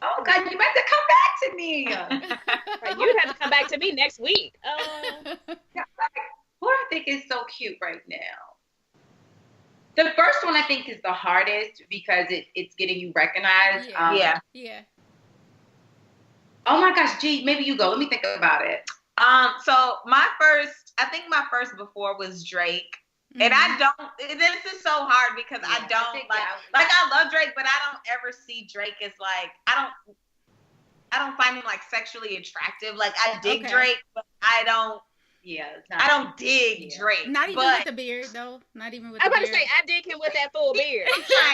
Oh god, you might have to come back to me. Right, you'd have to come back to me next week. Who I think is so cute right now. The first one I think is the hardest because it's getting you recognized. Yeah. Oh my gosh, G, maybe you go. Let me think about it. So I think my first before was Drake. Mm-hmm. And I don't, this is so hard because I don't I love Drake, but I don't ever see Drake as like, I don't find him like sexually attractive. Like I dig Drake, but I don't dig Drake. Not even with the beard though. Not even with the beard. I was about to say, I dig him with that full beard.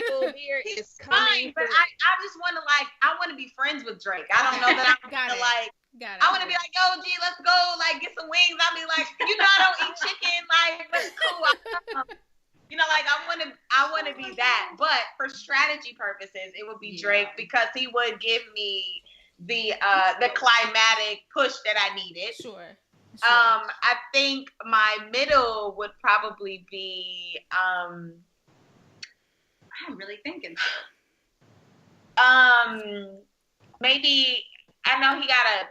Full beard is fine, but I just want to I want to be friends with Drake. I don't know that I'm gonna I want to be like, yo, G, let's go, like, get some wings. I'll be like, I don't eat chicken, like, but it's cool. I want to be that. But for strategy purposes, it would be Drake because he would give me the climatic push that I needed. Sure. I think my middle would probably be I'm really thinking. Maybe I know he got a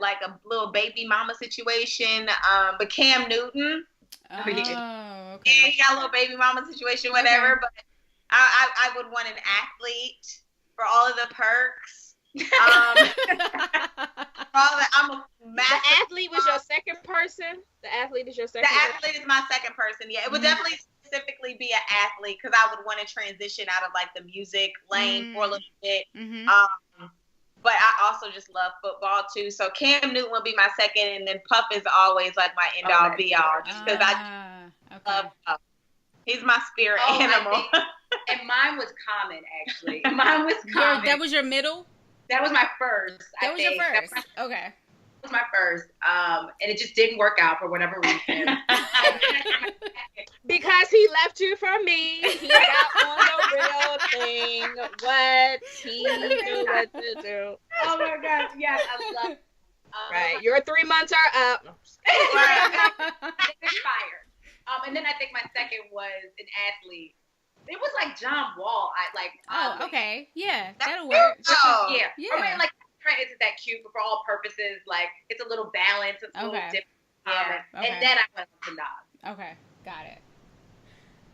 little baby mama situation, but Cam Newton. Oh, okay. Yeah, he got a little baby mama situation, whatever. Okay. But I would want an athlete for all of the perks. I'm a massive. The athlete was your second person. The athlete is your second. The athlete is my second person. Yeah, it would definitely specifically be an athlete because I would want to transition out of like the music lane for a little bit. But I also just love football too. So Cam Newton would be my second, and then Puff is always like my end all be all, just because I love Puff. He's my spirit animal. And mine was Common actually. Mine was Common. That was your middle. That was my first. That was your first. Okay. That was my first. And it just didn't work out for whatever reason. Because he left you for me. He got on the real thing. What he knew what to do. Oh my gosh. Yes, I love it. Right. Your 3 months are up. Expired. And then I think my second was an athlete. It was like John Wall. Okay. Yeah, that'll work. Yeah. I mean, like, isn't that cute? But for all purposes, like, it's a little balanced. It's a little different. Yeah. And then I went with the Nas. Okay, got it.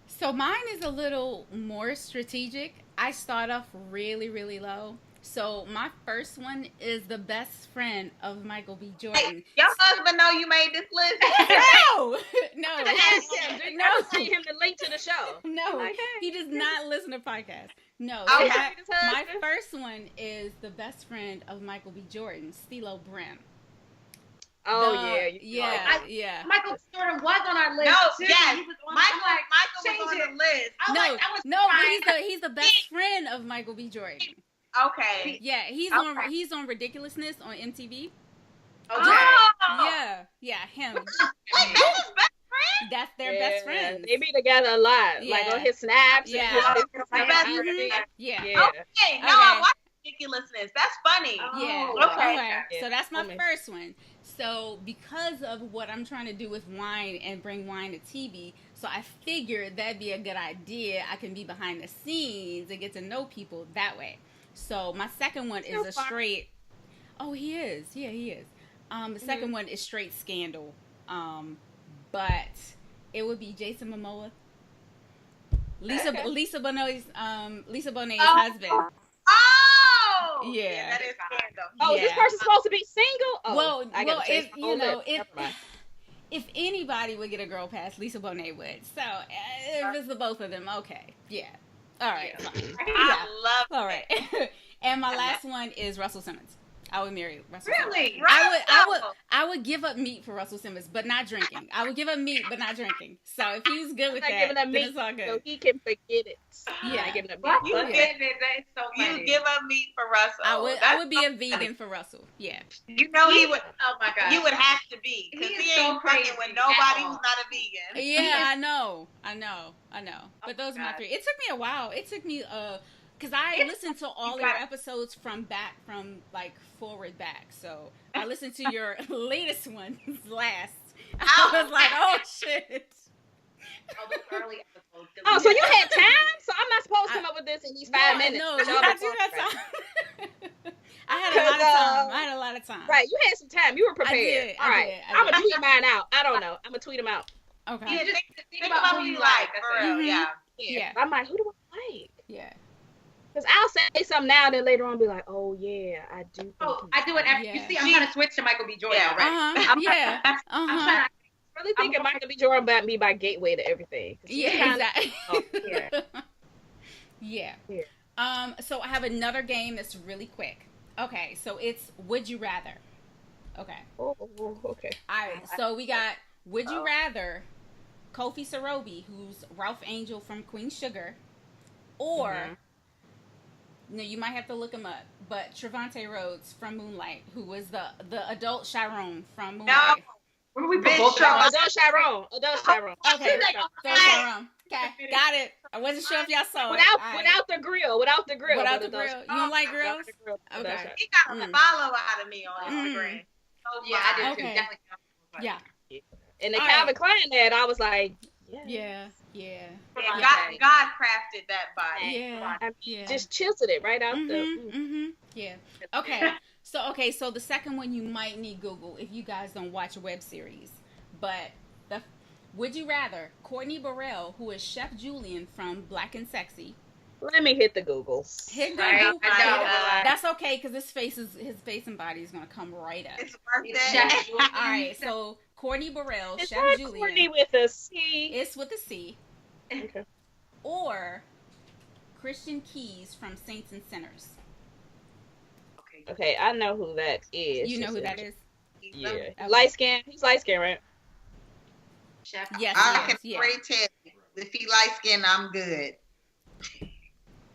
So mine is a little more strategic. I start off really, really low. So my first one is the best friend of Michael B. Jordan. Hey, your husband know you made this list? No. Ask him. I will send him the link to the show. No, he does not listen to podcasts. No, my first one is the best friend of Michael B. Jordan, Stilo Brim. Oh, yeah. Michael Jordan was on our list. No, too. yes. He was on, Michael was on the list. But he's the best friend of Michael B. Jordan. Okay. Yeah, he's on Ridiculousness on MTV. Okay. Yeah, him. Wait, that's his best friend? That's their best friend. They be together a lot. Yeah. Like on his snaps. Yeah. Yeah. Okay. No, I watch Ridiculousness. That's funny. Yeah. Okay. Yeah. So that's my first one. So because of what I'm trying to do with wine and bring wine to TV, so I figured that'd be a good idea. I can be behind the scenes and get to know people that way. So my second one is a straight. Oh, he is. Yeah, he is. The second one is straight scandal. But it would be Jason Momoa, Lisa Bonet's husband. Oh, yeah, that is scandal. Oh, this person's supposed to be single. Oh, if anybody would get a girl pass, Lisa Bonet would. So if it's the both of them, okay, yeah, all right, fine. I love it. All right, and my last one is Russell Simmons. I would marry Russell Simmons. Really? I would give up meat for Russell Simmons, but not drinking. I would give up meat, but not drinking. So if he's good with that, then it's all good. So he can forget it. Yeah. You get it. That's so funny. You give up meat for Russell. I would be a vegan for Russell. Yeah. You know he would. Oh my God. You would have to be because he ain't fucking with nobody who's not a vegan. Yeah, I know. But those are my three. It took me a while. It took me because I listened to all your episodes from forward back. So I listened to your latest ones last. I was like, oh shit. Oh, those early episodes. Oh, so you had time? So I'm not supposed to come up with this in these 5 minutes? No, you have time. I had a lot of got time. Right, you had some time. You were prepared. did, All right, I'm gonna tweet mine out. I don't know. I'm gonna tweet them out. Okay. Yeah, just Think about who you like, for real. Mhm. Yeah. Yeah. I'm like, who do I like? Yeah. Because I'll say something now, then later on be like, oh yeah, I do. Think Oh, I do it every. Yeah. You see, I'm trying to switch to Michael B. Jordan Yeah. already. Yeah. I'm trying to. really thinking Michael B. Jordan about me by gateway to everything. Yeah, exactly. Yeah. Yeah. Yeah. So I have another game that's really quick. Okay, so it's Would You Rather. Okay. Oh, okay. All right. So we got Would You Rather Kofi Sarobi, who's Ralph Angel from Queen Sugar, or no, you might have to look him up, but Trevante Rhodes from Moonlight, who was the adult Chiron from Moonlight. Where we Bitch, both Chiron. Adult Chiron. Okay, Like, adult Chiron. Okay, got it. I wasn't sure if y'all saw it. All right. Without the grill. Without but the grill. adult You don't like grills? Chiron. Okay. He got a follow out of me on Instagram. So Yeah, I do fine. too. Okay. Definitely. Yeah. And the All Calvin Klein ad, I was like, Yeah. Yeah, Yeah. God crafted that body. Yeah. I Yeah. just chiseled it right out Yeah. Okay. So the second one you might need Google if you guys don't watch a web series. But Would you rather Courtney Burrell, who is Chef Julian from Black and Sexy, Let me hit the Googles. hit Right, Google? I know. That's okay because his face and body is gonna come right up. It's worth It's it. Chef Julian. All right. So Courtney Burrell, Is Chef that Julian. Courtney with a C? It's with a C. Okay. Or Christian Keys from Saints and Sinners. Okay, I know who that is. You know who that is? Yeah. Okay. Light skin. He's light skin, right? Chef. Yes. I can Yeah. already tell you. If he light skinned, I'm good.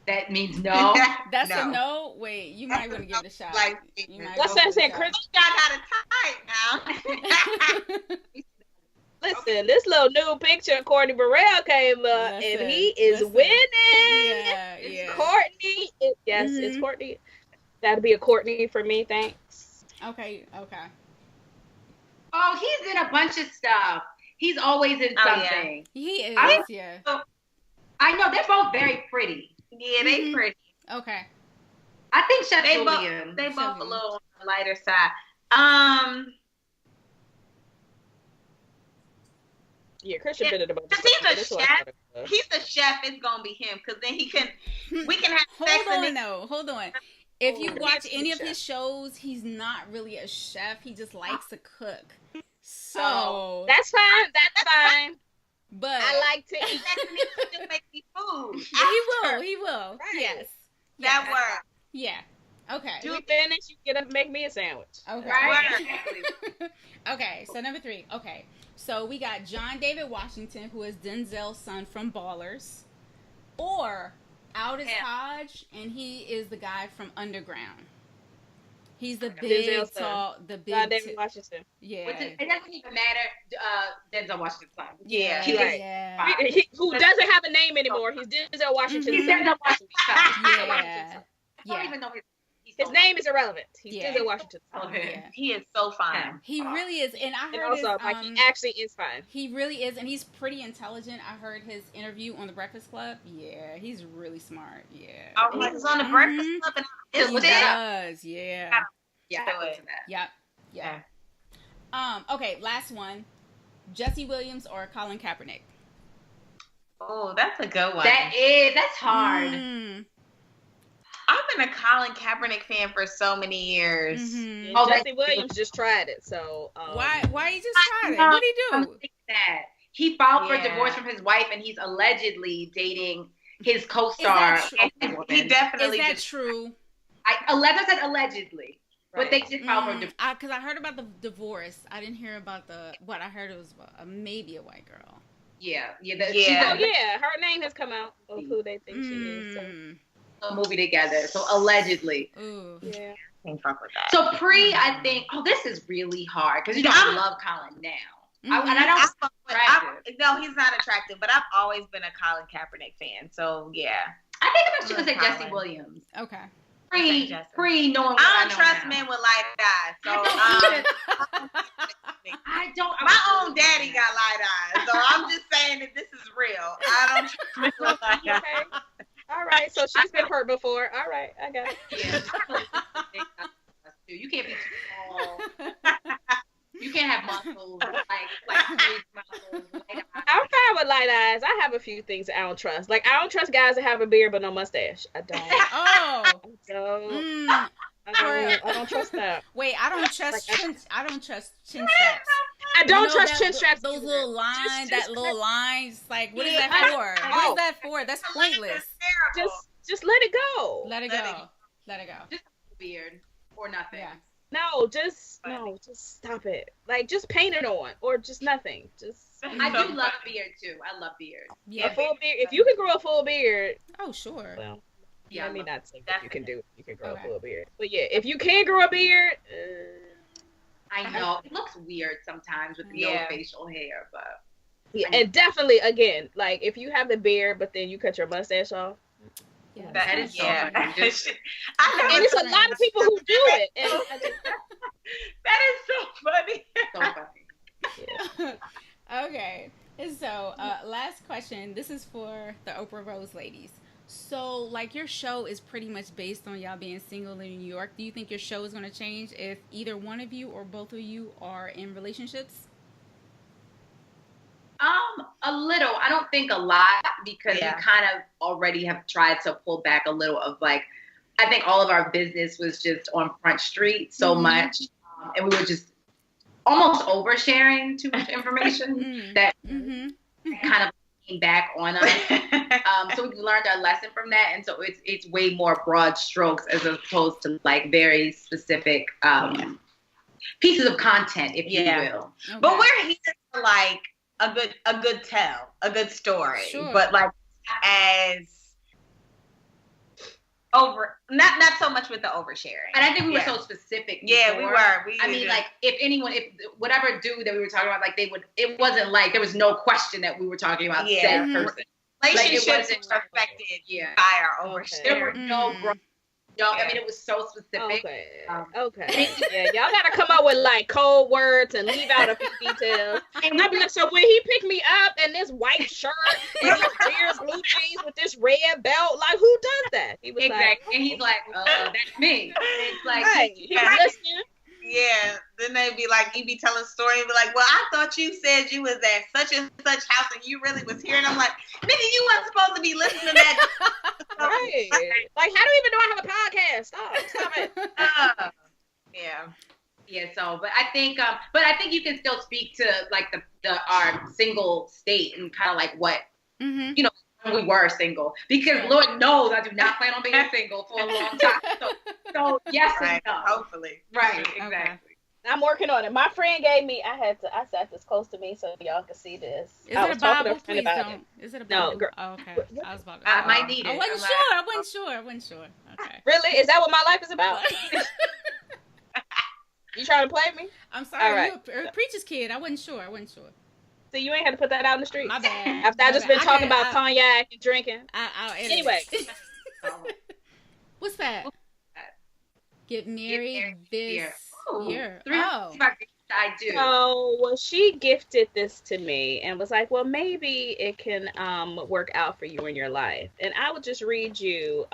That means no. That's a no. Wait, you might want to give it a shot. Like, You might What's wanna that saying, give Chris? it I got it tight now. Listen, this little new picture of Courtney Burrell came up, Listen, and he is listen. winning. Yeah, It's yeah. Courtney. Yes, it's Mhm. Courtney. That'd be a Courtney for me, thanks. Okay. Oh, he's in a bunch of stuff. He's always in Oh, yeah. something. He is. I- Yeah. I know they're both very pretty. Yeah, they Mhm. pretty. Okay. I think Chef They Julian. both a little on the lighter side. Yeah, Christian been in a bunch of Because he's stuff, a this one I chef. thought it was. He's the chef. It's gonna be him. Because then we can have sex Hold and on, though. Hold on. If you Oh, watch he's any a of his chef. shows, he's not really a chef. He just likes to cook. So, Oh, that's fine. That's fine. but I like to eat. he just make me food. Yeah, he will. After. He will. Right. Yes. That Yeah. works. Yeah. Okay. Do we finish? You get to make me a sandwich. Okay. Right? Okay, so number 3. Okay, so we got John David Washington, who is Denzel's son from Ballers, or Aldous Yeah. Hodge, and he is the guy from Underground. He's the big, Denzel's son. tall, the big, John David Washington. yeah, It doesn't even matter. Denzel Washington's son. Yeah. He is Right. yeah, Who doesn't have a name anymore. He's Denzel Washington. He's Denzel Washington's son. yeah, I don't yeah. even know His name is irrelevant. He's Yeah. Denzel Washington. Yeah. He is so fine. He really is, and I And heard also, his, like, he actually is fine. he really is, and he's pretty intelligent. I heard his interview on the Breakfast Club. Yeah, he's really smart. Yeah, Oh, he was on the Breakfast Mhm. Club and he it's does. Yeah. Yeah. Do it. Yep. Yeah. Okay, last one. Jesse Williams or Colin Kaepernick? Oh, that's a good one. That's hard. Mm, I've been a Colin Kaepernick fan for so many years. mhm. Oh, Jesse Williams just tried it, so Why you just tried it? know. What'd he I'm do? thinking that he filed for Yeah. divorce from his wife, and he's allegedly dating his Is co-star. that true? He Is definitely that just true? I said allegedly, but they Right. did file for divorce. Because I heard about the divorce. I didn't hear about what I heard it was maybe a white girl. Yeah. oh Yeah. yeah, her name has come out of who they think she is. So. Mm. A movie together, so allegedly. Ooh. Yeah. Can't fuck with that. So I think, this is really hard because I love Colin now. And I don't. I fuck with- attractive. no, he's not attractive, but I've always been a Colin Kaepernick fan. So yeah, I think I'm actually gonna say Colin. Jesse Williams. Okay. Pre knowing what I don't know trust now. men with light eyes. So I don't. my own daddy got light eyes, so I'm just saying that this is real. I don't trust men with light eyes. Okay. All right. So she's been hurt before. All right, I got it. Yeah. You can't be too can't have muscles like crazy muscles. I'm fine with light eyes. I have a few things that I don't trust. Like I don't trust guys that have a beard but no mustache. I don't. Oh. I don't trust that. Wait, I don't trust chin straps. I don't trust chin straps. Those either. little lines, Just that little lines. Like, what is Yeah, that for? I What know. is that for? That's pointless. Just let it go. Let it go. Let it go. Just beard or nothing. Yeah. Just stop it. Like just paint it on or just nothing. Just I do love beard too. I love beard. Yeah. a full beard. If you can grow a full beard, Oh, sure. well, Yeah, let me not say what you can do. You can grow Okay. a full beard. But yeah, if you can grow a beard, I know it looks weird sometimes with no facial hair, but yeah, and definitely again, like if you have the beard but then you cut your mustache off. Yeah, That is so yeah. funny. And it's a lot of people who do it. And I just, That is so funny. so funny. Okay. So, last question. This is for the Oprah Rose ladies. So, like, your show is pretty much based on y'all being single in New York. Do you think your show is going to change if either one of you or both of you are in relationships? A little. I don't think a lot because we Yeah. kind of already have tried to pull back a little of like, I think all of our business was just on Front Street so much. And we were just almost oversharing too much information that kind of came back on us. So we learned our lesson from that. And so it's way more broad strokes as opposed to like very specific pieces of content, if you will. Okay. But we're here for like a good tell, a good story. Sure. But like as over not so much with the oversharing. And I think we were so specific. Yeah, we before. were. I mean, like, if whatever dude that we were talking about, like, it wasn't like there was no question that we were talking about said person. Relationships wasn't were affected Yeah. by our oversharing. There were no, I mean, it was so specific. Okay. Yeah, y'all gotta come up with like code words and leave out a few details. And I'd be like, so when he picked me up in this white shirt and these weird blue jeans with this red belt, like who does that? He was Exactly. And he's like, that's me. And it's like, like, he was listening. Yeah, then they'd be like, you be telling a story and be like, well, I thought you said you was at such and such house and you really was here. And I'm like, nigga, you wasn't supposed to be listening to that. Right. Like, how do you even know I have a podcast? Stop it. Yeah. Yeah, so, but I think you can still speak to like our single state and kind of like what, you know, when we were single, because Lord knows I do not plan on being single for a long time. So yes and no. Hopefully. Right, exactly. I'm working on it. My friend gave me, I sat this close to me so y'all can see this. Is I it was a talking to Bible? a friend Please about don't. it. Is it a No, Bible? girl. Oh, okay. I was about to. I might need it. I wasn't sure. Okay. Really? Is that what my life is about? You trying to play me? I'm sorry. All right. You're a preacher's kid. I wasn't sure. So you ain't had to put that out in the street. My bad. After I just been talking about I'll cognac and drinking. edit Anyway. it. What's that? Get married this year. Oh. I do. So, well, she gifted this to me and was like, well, maybe it can work out for you in your life. And I would just read you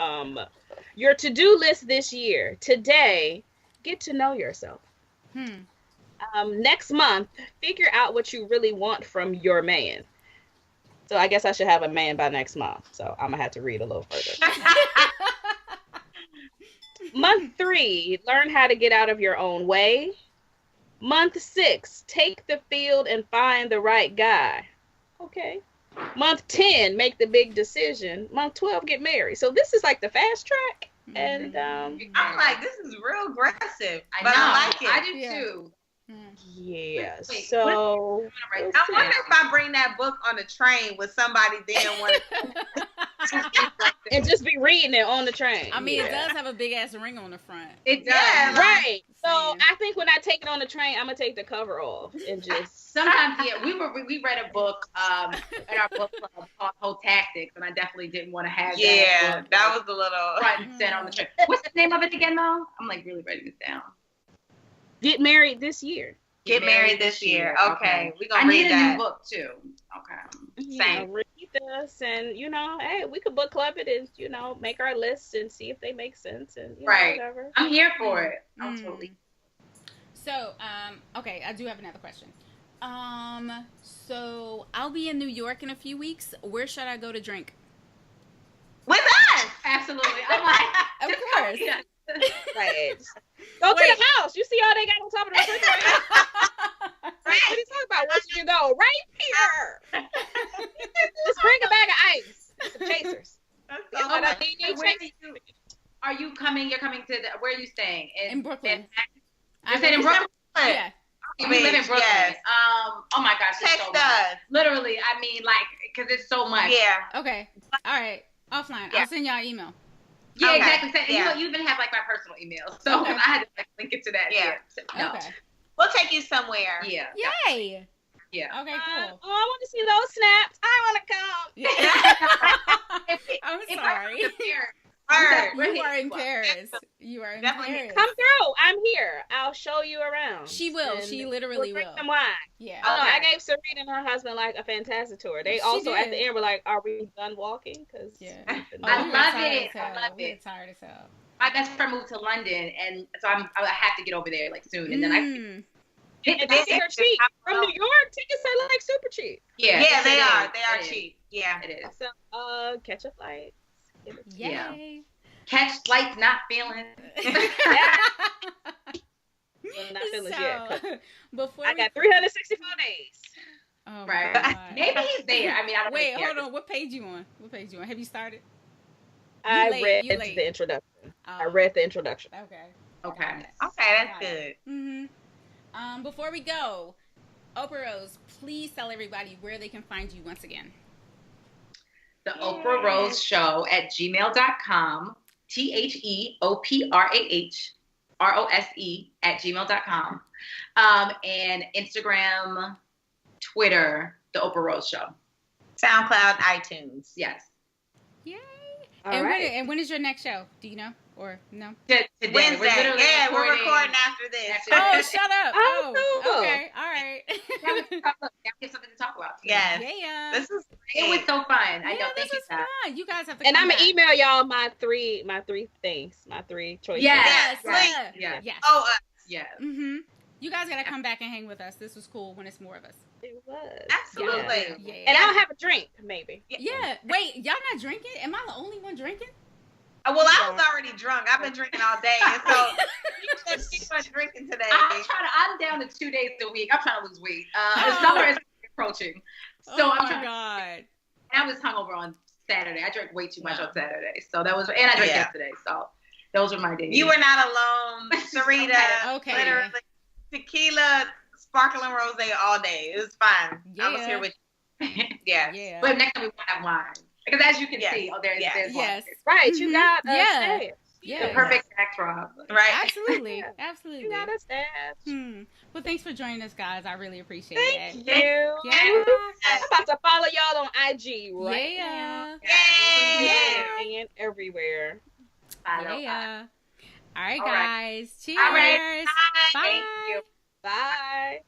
your to-do list this year. Today, get to know yourself. Next month, figure out what you really want from your man. So I guess I should have a man by next month. So I'm going to have to read a little further. Month 3, learn how to get out of your own way. Month 6, take the field and find the right guy. Okay. Month 10, make the big decision. Month 12, get married. So this is like the fast track. And I'm like, this is real aggressive. I But know. I like it. I do too. yeah, Wait, so I wonder if I bring that book on the train with somebody then want and just be reading it on the train. I mean, it does have a big ass ring on the front. It does. Yeah, Right. So Saying. I think when I take it on the train, I'm gonna take the cover off and just. Sometimes, yeah, we read a book in our book club called Whole Tactics, and I definitely didn't want to have Yeah, book that was a little front and center on the train. What's the name of it again, though? I'm like really writing this down. Get married this year. Get married this year. Okay. We're I gonna need read a that. new book too. Okay. Same. Read this, and hey, we could book club it and make our lists and see if they make sense and Right. whatever. I'm here for it. I'm totally. So, okay, I do have another question. So I'll be in New York in a few weeks. Where should I go to drink? With us. Absolutely. I'm like, Of just course. come here. Right. Go to the house. You see all they got on top of the refrigerator? Right. What are you talking about? Where should you go? Right here. Just bring a bag of ice. Some chasers. So Oh, much. Are you coming? You're coming to where are you staying? In Brooklyn. You're staying in Brooklyn? Yeah. We live in Brooklyn. Yes. Oh my gosh, it's Text so much. us. Literally, I mean, like, because it's so much. Yeah. Okay. All right. Offline. Yeah. I'll send y'all an email. Yeah, Okay. exactly. So, Yeah. you even have like my personal email, so Okay. I had to like link it to that. Yeah. No. Okay. We'll take you somewhere. Yeah. Yay. Yeah. Okay, cool. Oh, I want to see those snaps. I want to come. Yeah. I'm If I sorry. come to Paris, Word. You are in Paris. You are in Definitely. Paris. Come through. I'm here. I'll show you around. She will. And She literally we'll drink will. some wine. Yeah. I know. Okay. I gave Sarita and her husband like a fantastic tour. They She also at did. the end were like, "Are we done walking?" Because Yeah. I we were love tired it. as hell. I love We were it. tired as hell. my best friend moved to London, and so I have to get over there like soon, and then I Mm. and tickets are cheap from New York. Tickets are like super cheap. yeah, Yeah, they it are. is. They are It is. cheap. Yeah. It is. So, catch a flight. Give it to Yay. you. Catch flights, not feeling. Well, not finished yet. 'Cause Before I got 364 days. Oh, Right. God. Maybe he's there. I mean, I don't Wait, really care. hold on. What page you on? What page you on? Have you started? I late, you read late. the introduction. I Oh, read the introduction. Okay. Okay. Okay, that's good. Mm-hmm. Before we go, Oprah Rose, please tell everybody where they can find you once again. The Oprah Rose Show at gmail.com. TheOprahRose@gmail.com. And Instagram, Twitter, The Oprah Rose Show. SoundCloud, iTunes. Yes. Yay. All and, right. when is your next show? Do you know? Or no? Today. Wednesday. We're literally Yeah, we're recording after this. Oh, shut up. Oh, cool. Okay. All right. Yeah, we have something to talk about. Yes. Yeah. This is It was so fun. I know. Yeah, Thank this you, was Seth. fun. You guys have to And come I'm back. gonna email y'all my three things, my three choices. Yes. Yes. Yes. Yes. Oh, Yes. Mm-hmm. You guys gotta come back and hang with us. This was cool when it's more of us. It was. absolutely. Yeah. And I'll have a drink, maybe. Yeah. Wait, y'all not drinking? Am I the only one drinking? Well, I was already drunk. I've been drinking all day, and so you said she was drinking today. I'm down to 2 days a week. I'm trying to lose weight. The Oh. summer is approaching. So oh I'm my trying. God. I was hungover on Saturday. I drank way too much on Saturday. So that was, and I drank Yeah. yesterday. So those were my days. You were not alone, Sarita. Okay. Literally, tequila, sparkling rosé all day. It was fine. I was Yeah. here with you. Yeah. Yeah. But next time we won't have wine. Because as you can Yes. see, there's Yes. wine. Right, Mhm. you got a Yeah. stash. Yeah. The perfect backdrop. Right. Absolutely. You Absolutely. got a stash. Well, thanks for joining us, guys. I really appreciate Thank it. you. Yeah. I'm about to follow y'all on IG right now. Yeah. Yay. And everywhere. Yeah. All right, All right. guys. Cheers. All right. Bye. Thank you. Bye.